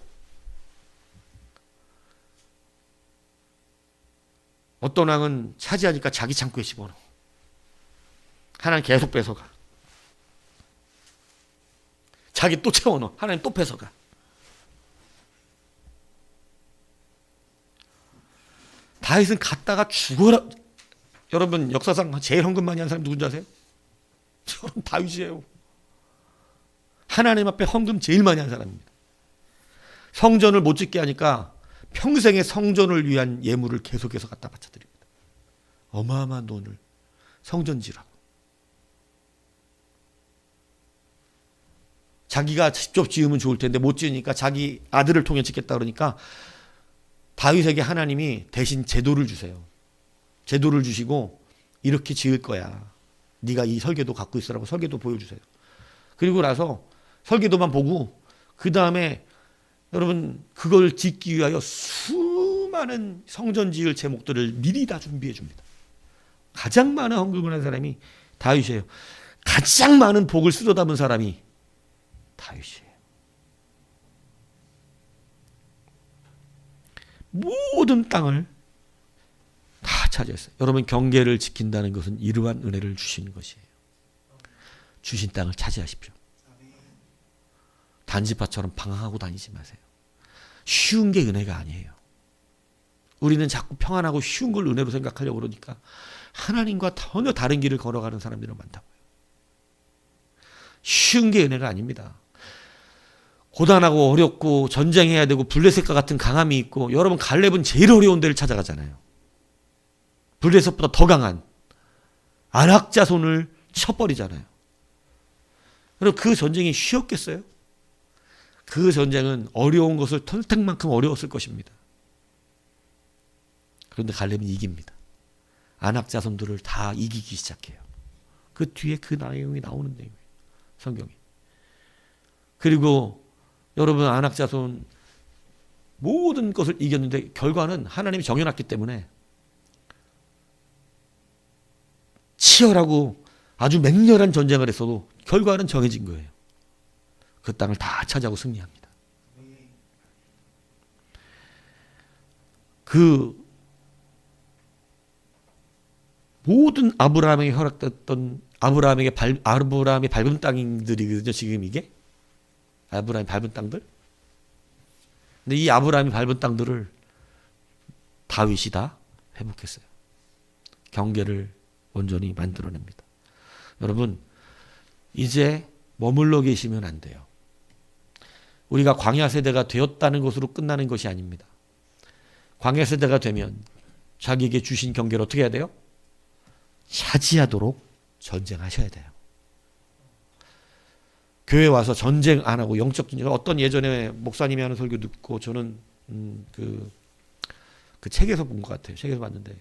어떤 왕은 차지하니까 자기 창고에 집어넣어. 하나님 계속 뺏어가. 자기 또 채워넣어. 하나님 또 뺏어가. 다윗은 갔다가 죽어라. 여러분, 역사상 제일 헌금 많이 한 사람 누군지 아세요? 저는 다윗이에요. 하나님 앞에 헌금 제일 많이 한 사람입니다. 성전을 못 짓게 하니까 평생의 성전을 위한 예물을 계속해서 갖다 바쳐드립니다. 어마어마한 돈을 성전 지라고. 자기가 직접 지으면 좋을 텐데 못 지으니까 자기 아들을 통해 짓겠다 그러니까 다윗에게 하나님이 대신 제도를 주세요. 제도를 주시고 이렇게 지을 거야. 네가 이 설계도 갖고 있으라고 설계도 보여주세요. 그리고 나서 설계도만 보고 그 다음에 여러분 그걸 짓기 위하여 수많은 성전 지을 제목들을 미리 다 준비해 줍니다. 가장 많은 헌금을 한 사람이 다윗이에요. 가장 많은 복을 쓸어 담은 사람이 다윗이에요. 모든 땅을 다 차지했어요. 여러분, 경계를 지킨다는 것은 이러한 은혜를 주시는 것이에요. 주신 땅을 차지하십시오. 반지파처럼 방황하고 다니지 마세요. 쉬운 게 은혜가 아니에요. 우리는 자꾸 평안하고 쉬운 걸 은혜로 생각하려고 그러니까 하나님과 전혀 다른 길을 걸어가는 사람들이 많다고요. 쉬운 게 은혜가 아닙니다. 고단하고 어렵고 전쟁해야 되고 블레셋과 같은 강함이 있고, 여러분 갈렙은 제일 어려운 데를 찾아가잖아요. 블레셋보다 더 강한 아낙 자손을 쳐버리잖아요. 그럼 그 전쟁이 쉬웠겠어요? 그 전쟁은 어려운 것을 털택만큼 어려웠을 것입니다. 그런데 갈렙은 이깁니다. 아낙 자손들을 다 이기기 시작해요. 그 뒤에 그 내용이 나오는 내용이에요. 성경이. 그리고 여러분 아낙 자손 모든 것을 이겼는데 결과는 하나님이 정해놨기 때문에 치열하고 아주 맹렬한 전쟁을 했어도 결과는 정해진 거예요. 그 땅을 다 차지하고 승리합니다. 그 모든 아브라함에게 허락됐던 아브라함이 밟은 땅들이거든요. 지금 이게 아브라함이 밟은 땅들. 근데 이 아브라함이 밟은 땅들을 다윗이 다 회복했어요. 경계를 온전히 만들어냅니다. 여러분 이제 머물러 계시면 안 돼요. 우리가 광야 세대가 되었다는 것으로 끝나는 것이 아닙니다. 광야 세대가 되면 자기에게 주신 경계를 어떻게 해야 돼요? 차지하도록 전쟁하셔야 돼요. 교회 와서 전쟁 안 하고 영적 전쟁. 어떤 예전에 목사님이 하는 설교 듣고 저는 그 책에서 본 것 같아요. 책에서 봤는데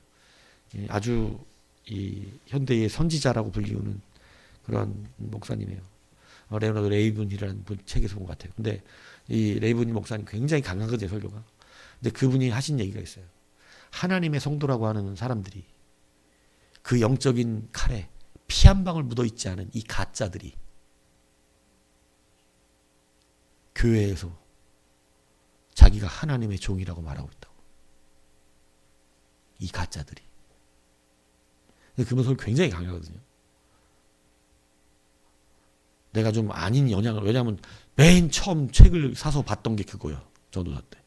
아주 이 현대의 선지자라고 불리우는 그런 목사님이에요. 레오나드 레이븐이라는 분 책에서 본 것 같아요. 근데 이 레이븐 목사님 굉장히 강하거든요, 설교가. 근데 그분이 하신 얘기가 있어요. 하나님의 성도라고 하는 사람들이 그 영적인 칼에 피 한 방울 묻어 있지 않은 이 가짜들이 교회에서 자기가 하나님의 종이라고 말하고 있다고. 이 가짜들이. 그분 설교 굉장히 강하거든요. 내가 좀 아닌 영향을, 왜냐하면 맨 처음 책을 사서 봤던 게 그거예요. 전도사 때.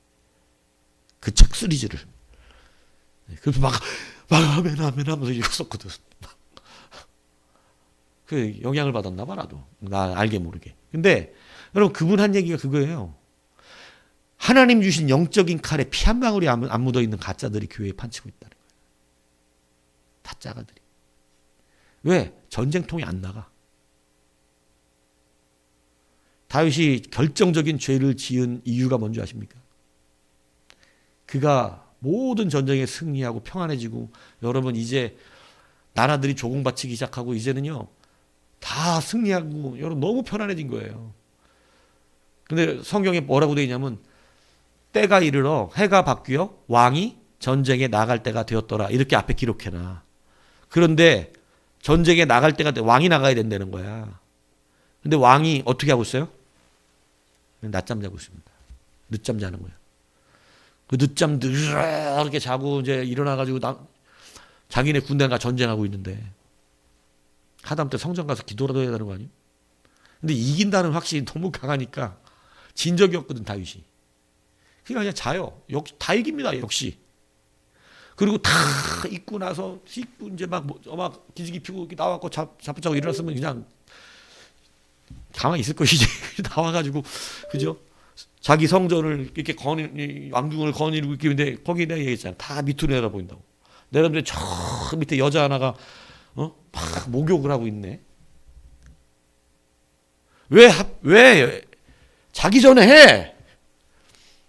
그 책 시리즈를. 그래서 막 아멘 하면서 읽었었거든. 그 영향을 받았나 봐, 나도. 나 알게 모르게. 근데 여러분 그분 한 얘기가 그거예요. 하나님 주신 영적인 칼에 피 한 방울이 안 묻어 있는 가짜들이 교회에 판치고 있다는 거예요. 타짜가들이. 왜? 전쟁통이 안 나가. 다윗이 결정적인 죄를 지은 이유가 뭔지 아십니까? 그가 모든 전쟁에 승리하고 평안해지고, 여러분 이제 나라들이 조공바치기 시작하고 이제는요 다 승리하고 여러분 너무 편안해진 거예요. 근데 성경에 뭐라고 되어 있냐면 때가 이르러 해가 바뀌어 왕이 전쟁에 나갈 때가 되었더라, 이렇게 앞에 기록해놔. 그런데 전쟁에 나갈 때가 돼, 왕이 나가야 된다는 거야. 근데 왕이 어떻게 하고 있어요? 낮잠 자고 있습니다. 늦잠 자는 거야. 그 늦잠 이렇게 자고 이제 일어나가지고 자기네 군대가 전쟁하고 있는데 하다못해 성전 가서 기도라도 해야 되는 거 아니에요? 근데 이긴다는 확신이 너무 강하니까 진 적이 없거든, 다윗이. 그냥 자요. 다 이깁니다, 역시. 그리고 다 입고 나서 씻고 이제 막 기지개 피고 이렇게 나와갖고 자쁘자고 일어났으면 그냥 가만히 있을 것이지. 나와가지고, 그죠? 자기 성전을 이렇게 왕궁을 거닐고 있는데 거기 내가 얘기했잖아. 다 밑으로 내려보인다고. 내려보는데 저 밑에 여자 하나가 막 목욕을 하고 있네. 왜 자기 전에 해?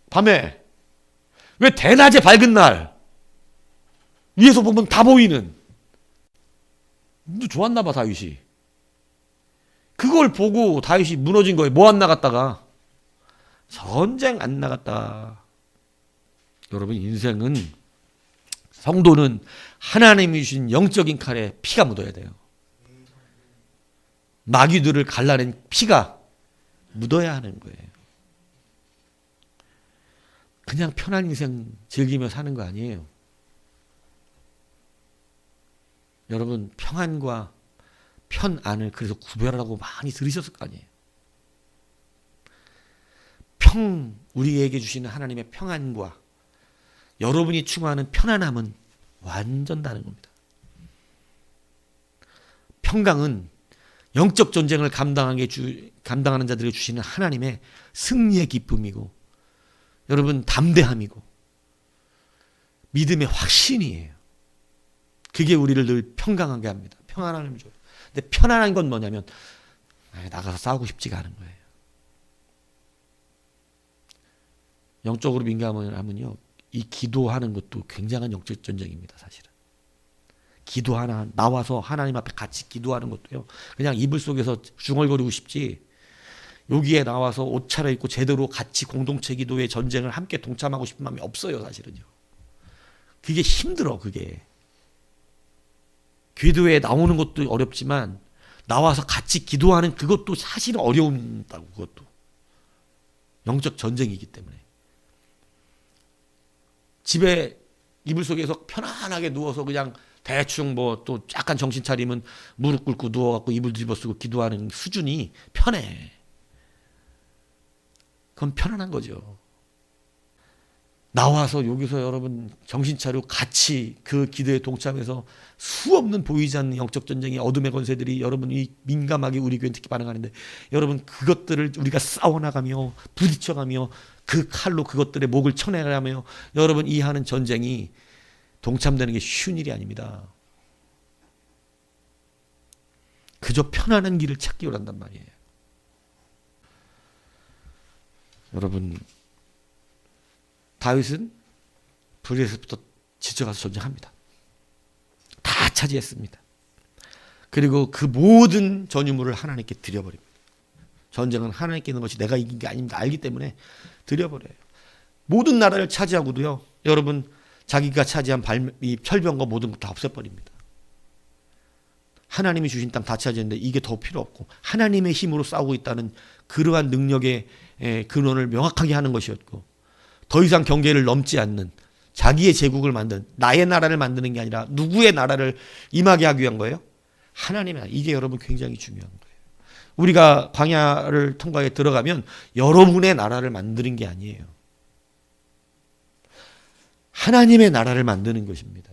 밤에. 왜 대낮에 밝은 날? 위에서 보면 다 보이는. 좋았나 봐, 다윗이. 그걸 보고 다윗이 무너진 거예요. 뭐 안 나갔다가. 전쟁 안 나갔다. 여러분 인생은, 성도는 하나님이 주신 영적인 칼에 피가 묻어야 돼요. 마귀들을 갈라낸 피가 묻어야 하는 거예요. 그냥 편한 인생 즐기며 사는 거 아니에요. 여러분 평안과 편안을 그래서 구별하라고 많이 들으셨을 거 아니에요. 우리에게 주시는 하나님의 평안과 여러분이 추구하는 편안함은 완전 다른 겁니다. 평강은 영적 전쟁을 감당하는 자들에게 주시는 하나님의 승리의 기쁨이고, 여러분 담대함이고 믿음의 확신이에요. 그게 우리를 늘 평강하게 합니다. 평안함을 줘요. 근데 편안한 건 뭐냐면 나가서 싸우고 싶지가 않은 거예요. 영적으로 민감하면요, 이 기도하는 것도 굉장한 영적 전쟁입니다. 사실은 나와서 하나님 앞에 같이 기도하는 것도요, 그냥 이불 속에서 중얼거리고 싶지, 여기에 나와서 옷 차려입고 제대로 같이 공동체 기도의 전쟁을 함께 동참하고 싶은 마음이 없어요. 사실은요. 그게 힘들어. 그게 기도에 나오는 것도 어렵지만 나와서 같이 기도하는 그것도 사실은 어려운다고. 그것도 영적 전쟁이기 때문에 집에 이불 속에서 편안하게 누워서 그냥 대충 뭐 또 약간 정신 차리면 무릎 꿇고 누워갖고 이불 뒤집어 쓰고 기도하는 수준이 편해. 그건 편안한 거죠. 나와서 여기서 여러분 정신 차리고 같이 그 기도에 동참해서 수없는 보이지 않는 영적 전쟁의 어둠의 권세들이 여러분이 민감하게 우리 교회 특히 반응하는데, 여러분 그것들을 우리가 싸워나가며 부딪혀가며 그 칼로 그것들의 목을 쳐내가며 여러분 이 하는 전쟁이 동참되는 게 쉬운 일이 아닙니다. 그저 편안한 길을 찾기 원한단 말이에요. 여러분, 다윗은 브리에서부터 지쳐가서 전쟁합니다. 다 차지했습니다. 그리고 그 모든 전유물을 하나님께 드려버립니다. 전쟁은 하나님께 있는 것이 내가 이긴 게 아닙니다. 알기 때문에 드려버려요. 모든 나라를 차지하고도요, 여러분 자기가 차지한 이 편병과 모든 것 다 없애버립니다. 하나님이 주신 땅 다 차지했는데 이게 더 필요 없고 하나님의 힘으로 싸우고 있다는 그러한 능력의 근원을 명확하게 하는 것이었고, 더 이상 경계를 넘지 않는 자기의 제국을 만든, 나의 나라를 만드는 게 아니라 누구의 나라를 임하게 하기 위한 거예요? 하나님의 나라. 이게 여러분 굉장히 중요한 거예요. 우리가 광야를 통과해 들어가면 여러분의 나라를 만드는 게 아니에요. 하나님의 나라를 만드는 것입니다.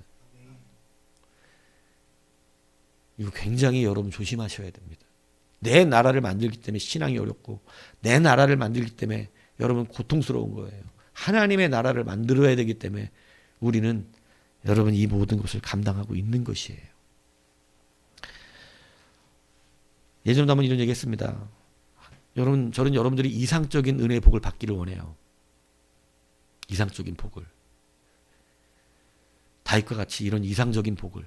이거 굉장히 여러분 조심하셔야 됩니다. 내 나라를 만들기 때문에 신앙이 어렵고 내 나라를 만들기 때문에 여러분 고통스러운 거예요. 하나님의 나라를 만들어야 되기 때문에 우리는 여러분 이 모든 것을 감당하고 있는 것이에요. 예전에 한번 이런 얘기 했습니다. 여러분, 저는 여러분들이 이상적인 은혜의 복을 받기를 원해요. 이상적인 복을. 다윗과 같이 이런 이상적인 복을.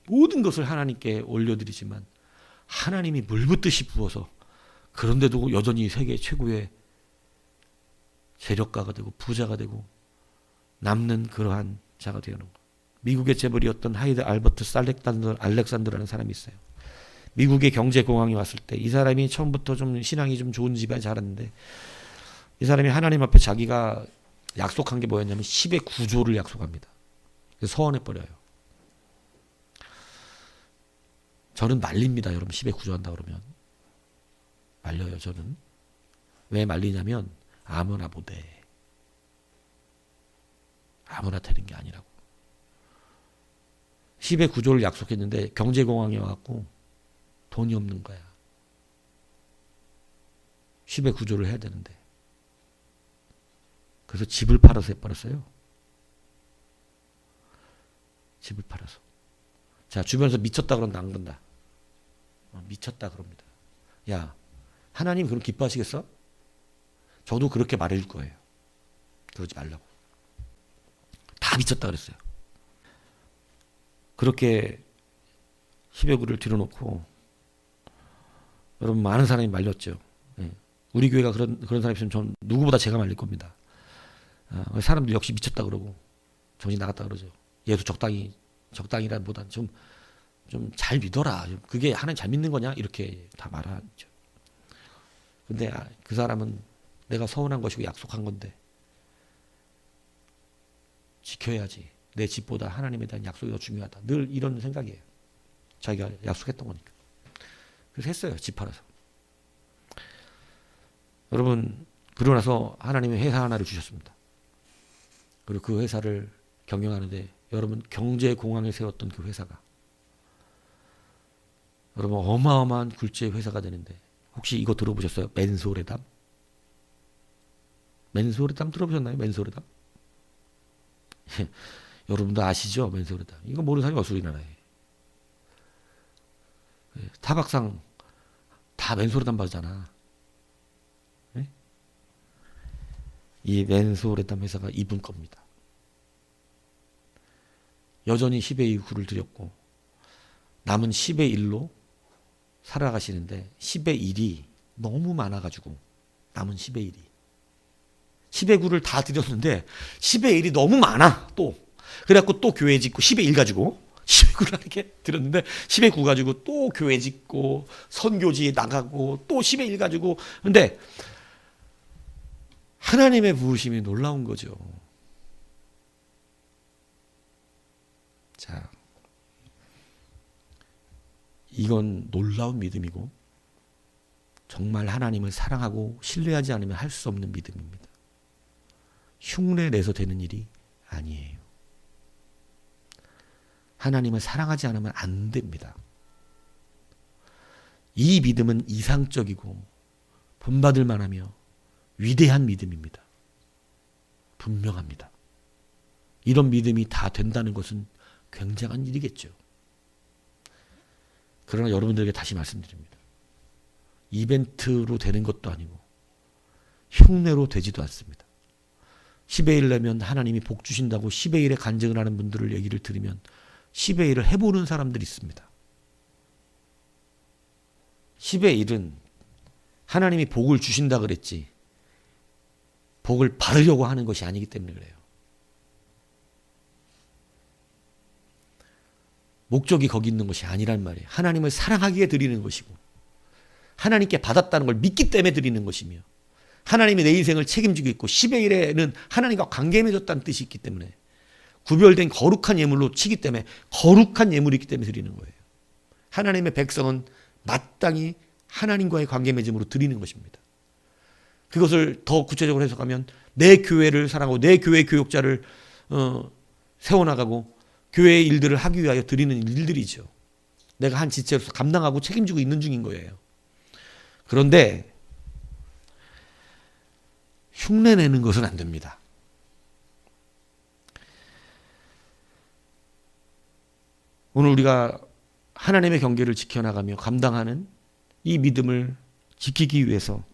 모든 것을 하나님께 올려드리지만 하나님이 물붓듯이 부어서, 그런데도 여전히 세계 최고의 세력가가 되고 부자가 되고 남는 그러한 자가 되는 것. 미국의 재벌이었던 하이드 알버트 알렉산더라는 사람이 있어요. 미국의 경제공황이 왔을 때 이 사람이 처음부터 좀 신앙이 좀 좋은 집안에 자랐는데, 이 사람이 하나님 앞에 자기가 약속한 게 뭐였냐면 10의 구조를 약속합니다. 그래서 서원해버려요. 저는 말립니다. 여러분 10의 구조한다 그러면 말려요. 저는 왜 말리냐면 아무나 못해. 아무나 되는 게 아니라고. 10의 구조를 약속했는데 경제공황이 와갖고 돈이 없는 거야. 10의 구조를 해야 되는데. 그래서 집을 팔아서 해버렸어요. 집을 팔아서. 자, 주변에서 미쳤다 그런다 안 그런다? 미쳤다 그럽니다. 야, 하나님 그럼 기뻐하시겠어? 저도 그렇게 말해줄 거예요. 그러지 말라고. 다 미쳤다 그랬어요. 그렇게 10의 구를 뒤로놓고 여러분 많은 사람이 말렸죠. 우리 교회가 그런 사람이 있으면 전 누구보다 제가 말릴 겁니다. 사람들 역시 미쳤다 그러고 정신 나갔다 그러죠. 예수 적당이란 보단 좀 잘 믿어라. 그게 하나님 잘 믿는 거냐? 이렇게 다 말하죠. 근데 그 사람은 내가 서운한 것이고 약속한 건데 지켜야지. 내 집보다 하나님에 대한 약속이 더 중요하다. 늘 이런 생각이에요. 자기가 약속했던 거니까. 그래서 했어요. 집 팔아서. 여러분, 그러고 나서 하나님의 회사 하나를 주셨습니다. 그리고 그 회사를 경영하는데 여러분 경제 공황에 세웠던 그 회사가 여러분 어마어마한 굴지의 회사가 되는데 혹시 이거 들어보셨어요? 맨소레담? 맨소레담 들어보셨나요? 맨소레담? 여러분도 아시죠? 맨소레담. 이거 모르는 사람이 없어 우리나라에. 타박상 다 맨소레담 바르잖아. 이 맨소레담 회사가 이분 겁니다. 여전히 10의 9를 드렸고 남은 10의 1로 살아가시는데 10의 1이 너무 많아가지고 남은 10의 1이 10의 9를 다 드렸는데 10의 1이 너무 많아 또 그래갖고 또 교회 짓고 10의 1 가지고 10의 9를 이렇게 드렸는데 10의 9 가지고 또 교회 짓고 선교지 나가고 또 10의 1 가지고 근데 하나님의 부르심이 놀라운 거죠. 자, 이건 놀라운 믿음이고 정말 하나님을 사랑하고 신뢰하지 않으면 할 수 없는 믿음입니다. 흉내 내서 되는 일이 아니에요. 하나님을 사랑하지 않으면 안 됩니다. 이 믿음은 이상적이고 본받을 만하며 위대한 믿음입니다. 분명합니다. 이런 믿음이 다 된다는 것은 굉장한 일이겠죠. 그러나 여러분들에게 다시 말씀드립니다. 이벤트로 되는 것도 아니고 흉내로 되지도 않습니다. 10의 1 내면 하나님이 복 주신다고 10의 1에 간증을 하는 분들을 얘기를 들으면 10의 1을 해보는 사람들이 있습니다. 10의 1은 하나님이 복을 주신다 그랬지 복을 받으려고 하는 것이 아니기 때문에 그래요. 목적이 거기 있는 것이 아니란 말이에요. 하나님을 사랑하기에 드리는 것이고 하나님께 받았다는 걸 믿기 때문에 드리는 것이며 하나님이 내 인생을 책임지고 있고 10의 1에는 하나님과 관계 맺었다는 뜻이 있기 때문에 구별된 거룩한 예물로 치기 때문에 거룩한 예물이 있기 때문에 드리는 거예요. 하나님의 백성은 마땅히 하나님과의 관계 맺음으로 드리는 것입니다. 그것을 더 구체적으로 해석하면 내 교회를 사랑하고 내 교회 교육자를 세워나가고 교회의 일들을 하기 위하여 드리는 일들이죠. 내가 한 지체로서 감당하고 책임지고 있는 중인 거예요. 그런데 흉내내는 것은 안 됩니다. 오늘 우리가 하나님의 경계를 지켜나가며 감당하는 이 믿음을 지키기 위해서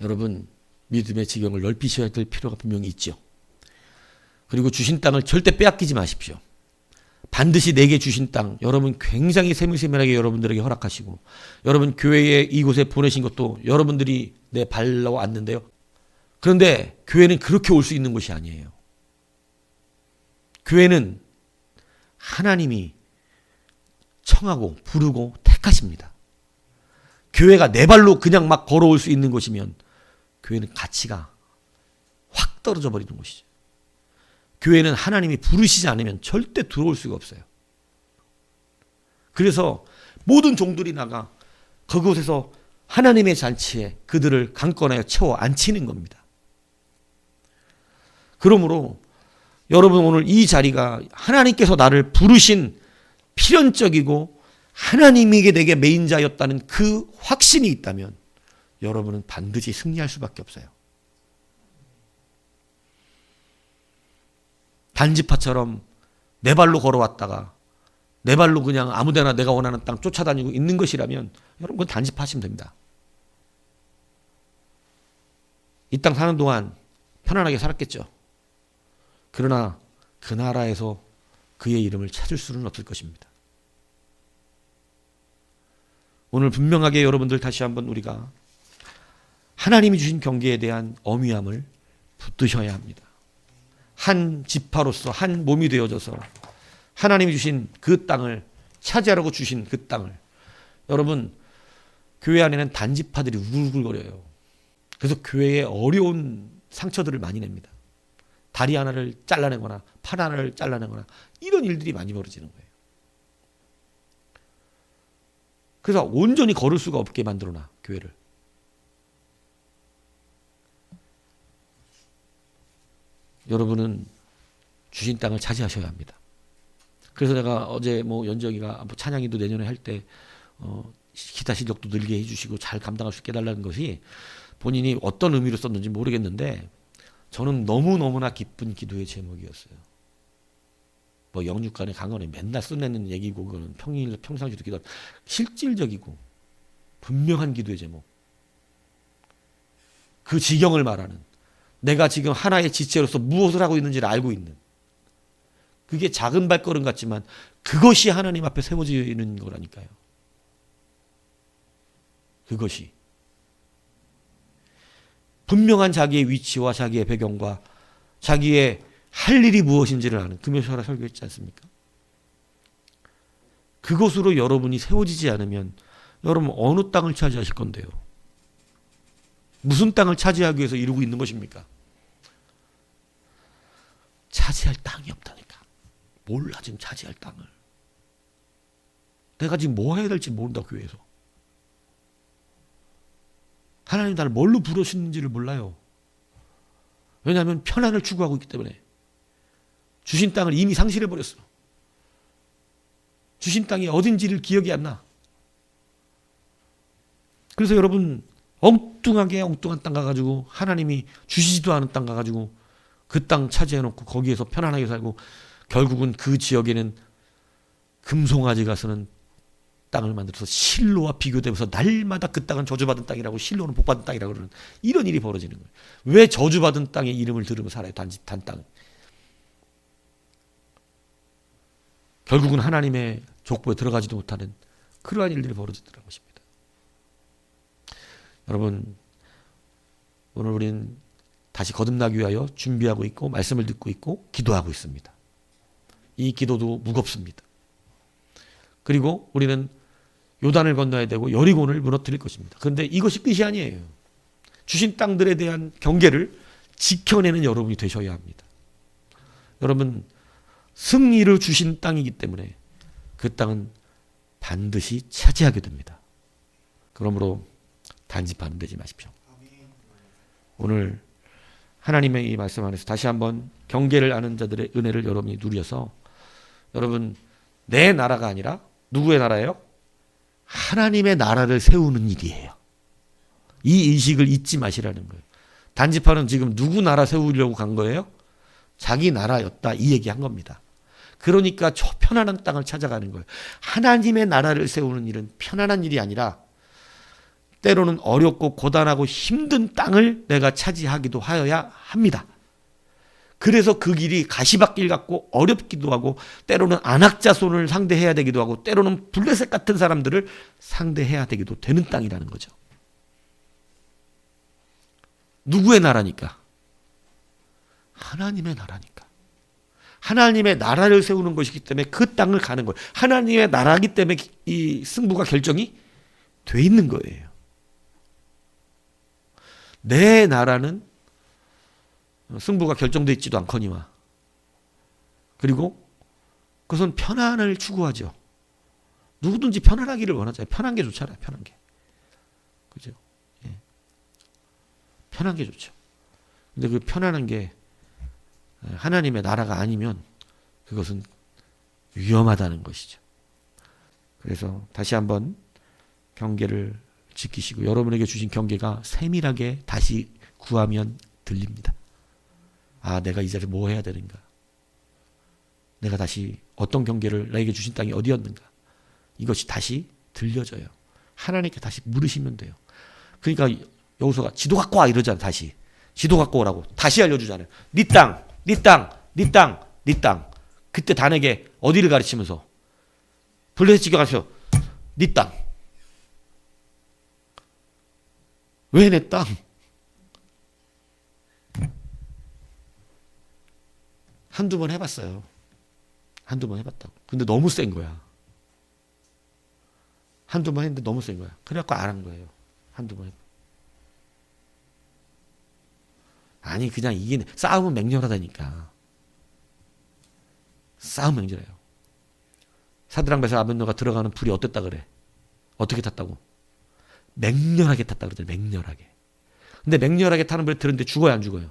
여러분 믿음의 지경을 넓히셔야 될 필요가 분명히 있죠. 그리고 주신 땅을 절대 빼앗기지 마십시오. 반드시 내게 주신 땅 여러분 굉장히 세밀세밀하게 여러분들에게 허락하시고 여러분 교회에 이곳에 보내신 것도 여러분들이 내 발로 왔는데요. 그런데 교회는 그렇게 올 수 있는 곳이 아니에요. 교회는 하나님이 청하고 부르고 택하십니다. 교회가 내 발로 그냥 막 걸어올 수 있는 곳이면 교회는 가치가 확 떨어져 버리는 곳이죠. 교회는 하나님이 부르시지 않으면 절대 들어올 수가 없어요. 그래서 모든 종들이 나가 그곳에서 하나님의 잔치에 그들을 강권하여 채워 앉히는 겁니다. 그러므로 여러분 오늘 이 자리가 하나님께서 나를 부르신 필연적이고 하나님에게 내게 메인자였다는 그 확신이 있다면 여러분은 반드시 승리할 수밖에 없어요. 단지파처럼 내 발로 걸어왔다가 내 발로 그냥 아무데나 내가 원하는 땅 쫓아다니고 있는 것이라면 여러분 그건 단지파 하시면 됩니다. 이 땅 사는 동안 편안하게 살았겠죠. 그러나 그 나라에서 그의 이름을 찾을 수는 없을 것입니다. 오늘 분명하게 여러분들 다시 한번 우리가 하나님이 주신 경계에 대한 엄위함을 붙드셔야 합니다. 한 지파로서 한 몸이 되어져서 하나님이 주신 그 땅을 차지하라고 주신 그 땅을 여러분 교회 안에는 단지파들이 우글우글거려요. 그래서 교회에 어려운 상처들을 많이 냅니다. 다리 하나를 잘라내거나 팔 하나를 잘라내거나 이런 일들이 많이 벌어지는 거예요. 그래서 온전히 걸을 수가 없게 만들어놔 교회를. 여러분은 주신 땅을 차지하셔야 합니다. 그래서 내가 어제 연정이가 찬양이도 내년에 할 때 기타 실력도 늘게 해주시고 잘 감당할 수 있게 해달라는 것이 본인이 어떤 의미로 썼는지 모르겠는데 저는 너무너무나 기쁜 기도의 제목이었어요. 영육간에 강건에 맨날 써내는 얘기고 그거는 평상시도 기도 실질적이고 분명한 기도의 제목. 그 지경을 말하는 내가 지금 하나의 지체로서 무엇을 하고 있는지를 알고 있는 그게 작은 발걸음 같지만 그것이 하나님 앞에 세워지는 거라니까요. 그것이 분명한 자기의 위치와 자기의 배경과 자기의 할 일이 무엇인지를 아는 금요일에 설교했지 않습니까? 그것으로 여러분이 세워지지 않으면 여러분 어느 땅을 차지하실 건데요? 무슨 땅을 차지하기 위해서 이루고 있는 것입니까? 차지할 땅이 없다니까. 몰라 지금 차지할 땅을. 내가 지금 뭐 해야 될지 모른다 교회에서. 하나님 나를 뭘로 부르시는지를 몰라요. 왜냐하면 편안을 추구하고 있기 때문에. 주신 땅을 이미 상실해버렸어. 주신 땅이 어딘지를 기억이 안 나. 그래서 여러분 엉뚱한 땅 가가지고 하나님이 주시지도 않은 땅 가가지고 그 땅 차지해놓고 거기에서 편안하게 살고 결국은 그 지역에는 금송아지가 서는 땅을 만들어서 실로와 비교되면서 날마다 그 땅은 저주받은 땅이라고 실로는 복받은 땅이라고 그러는 이런 일이 벌어지는 거예요. 왜 저주받은 땅의 이름을 들으며 살아요? 단 땅. 결국은 하나님의 족보에 들어가지도 못하는 그러한 일들이 벌어지더라는 것입니다. 여러분 오늘 우리는 다시 거듭나기 위하여 준비하고 있고 말씀을 듣고 있고 기도하고 있습니다. 이 기도도 무겁습니다. 그리고 우리는 요단을 건너야 되고 여리고를 무너뜨릴 것입니다. 그런데 이것이 끝이 아니에요. 주신 땅들에 대한 경계를 지켜내는 여러분이 되셔야 합니다. 여러분 승리를 주신 땅이기 때문에 그 땅은 반드시 차지하게 됩니다. 그러므로 단집하는 되지 마십시오. 오늘 하나님의 이 말씀 안에서 다시 한번 경계를 아는 자들의 은혜를 여러분이 누려서 여러분 내 나라가 아니라 누구의 나라예요? 하나님의 나라를 세우는 일이에요. 이 의식을 잊지 마시라는 거예요. 단지파는 지금 누구 나라 세우려고 간 거예요? 자기 나라였다 이 얘기한 겁니다. 그러니까 저 편안한 땅을 찾아가는 거예요. 하나님의 나라를 세우는 일은 편안한 일이 아니라 때로는 어렵고 고단하고 힘든 땅을 내가 차지하기도 하여야 합니다. 그래서 그 길이 가시밭길 같고 어렵기도 하고 때로는 안악자손을 상대해야 되기도 하고 때로는 블레셋 같은 사람들을 상대해야 되기도 되는 땅이라는 거죠. 누구의 나라니까? 하나님의 나라니까. 하나님의 나라를 세우는 것이기 때문에 그 땅을 가는 거예요. 하나님의 나라이기 때문에 이 승부가 결정이 돼 있는 거예요. 내 나라는 승부가 결정되어 있지도 않거니와 그리고 그것은 편안을 추구하죠. 누구든지 편안하기를 원하잖아요. 편한 게 좋잖아요. 편한 게. 그죠? 예. 편한 게 좋죠. 근데 그 편안한 게 하나님의 나라가 아니면 그것은 위험하다는 것이죠. 그래서 다시 한번 경계를 지키시고 여러분에게 주신 경계가 세밀하게 다시 구하면 들립니다. 아, 내가 이 자리에 뭐 해야 되는가? 내가 다시 어떤 경계를 나에게 주신 땅이 어디였는가? 이것이 다시 들려져요. 하나님께 다시 물으시면 돼요. 그러니까 여호수아가 지도 갖고 와 이러잖아요. 다시 지도 갖고 오라고 다시 알려주잖아요. 네 땅, 네 땅, 네 땅, 네 땅. 그때 단에게 어디를 가르치면서 블레셋 지경 가서 네 땅. 왜 내 땅? 한두 번 해봤어요. 한두 번 해봤다고. 근데 너무 센 거야. 한두 번 했는데 너무 센 거야. 그래갖고 안 한 거예요. 한두 번 해봐. 아니 그냥 이게 싸움은 맹렬하다니까. 싸움은 맹렬해요. 사드랑 메삭 아벳네고가 들어가는 불이 어땠다 그래? 어떻게 탔다고? 맹렬하게 탔다 그러잖아요. 맹렬하게. 근데 맹렬하게 타는 불에 들었는데 죽어요 안 죽어요?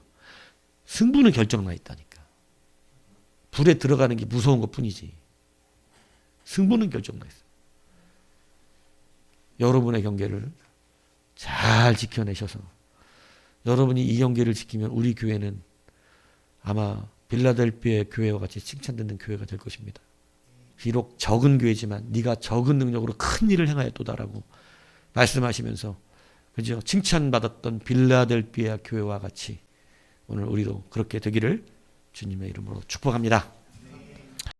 승부는 결정나 있다니까. 불에 들어가는 게 무서운 것 뿐이지. 승부는 결정나 있어. 여러분의 경계를 잘 지켜내셔서 여러분이 이 경계를 지키면 우리 교회는 아마 빌라델피아 교회와 같이 칭찬받는 교회가 될 것입니다. 비록 적은 교회지만 네가 적은 능력으로 큰 일을 행하였도다라고 말씀하시면서 그죠? 칭찬받았던 빌라델피아 교회와 같이 오늘 우리도 그렇게 되기를 주님의 이름으로 축복합니다.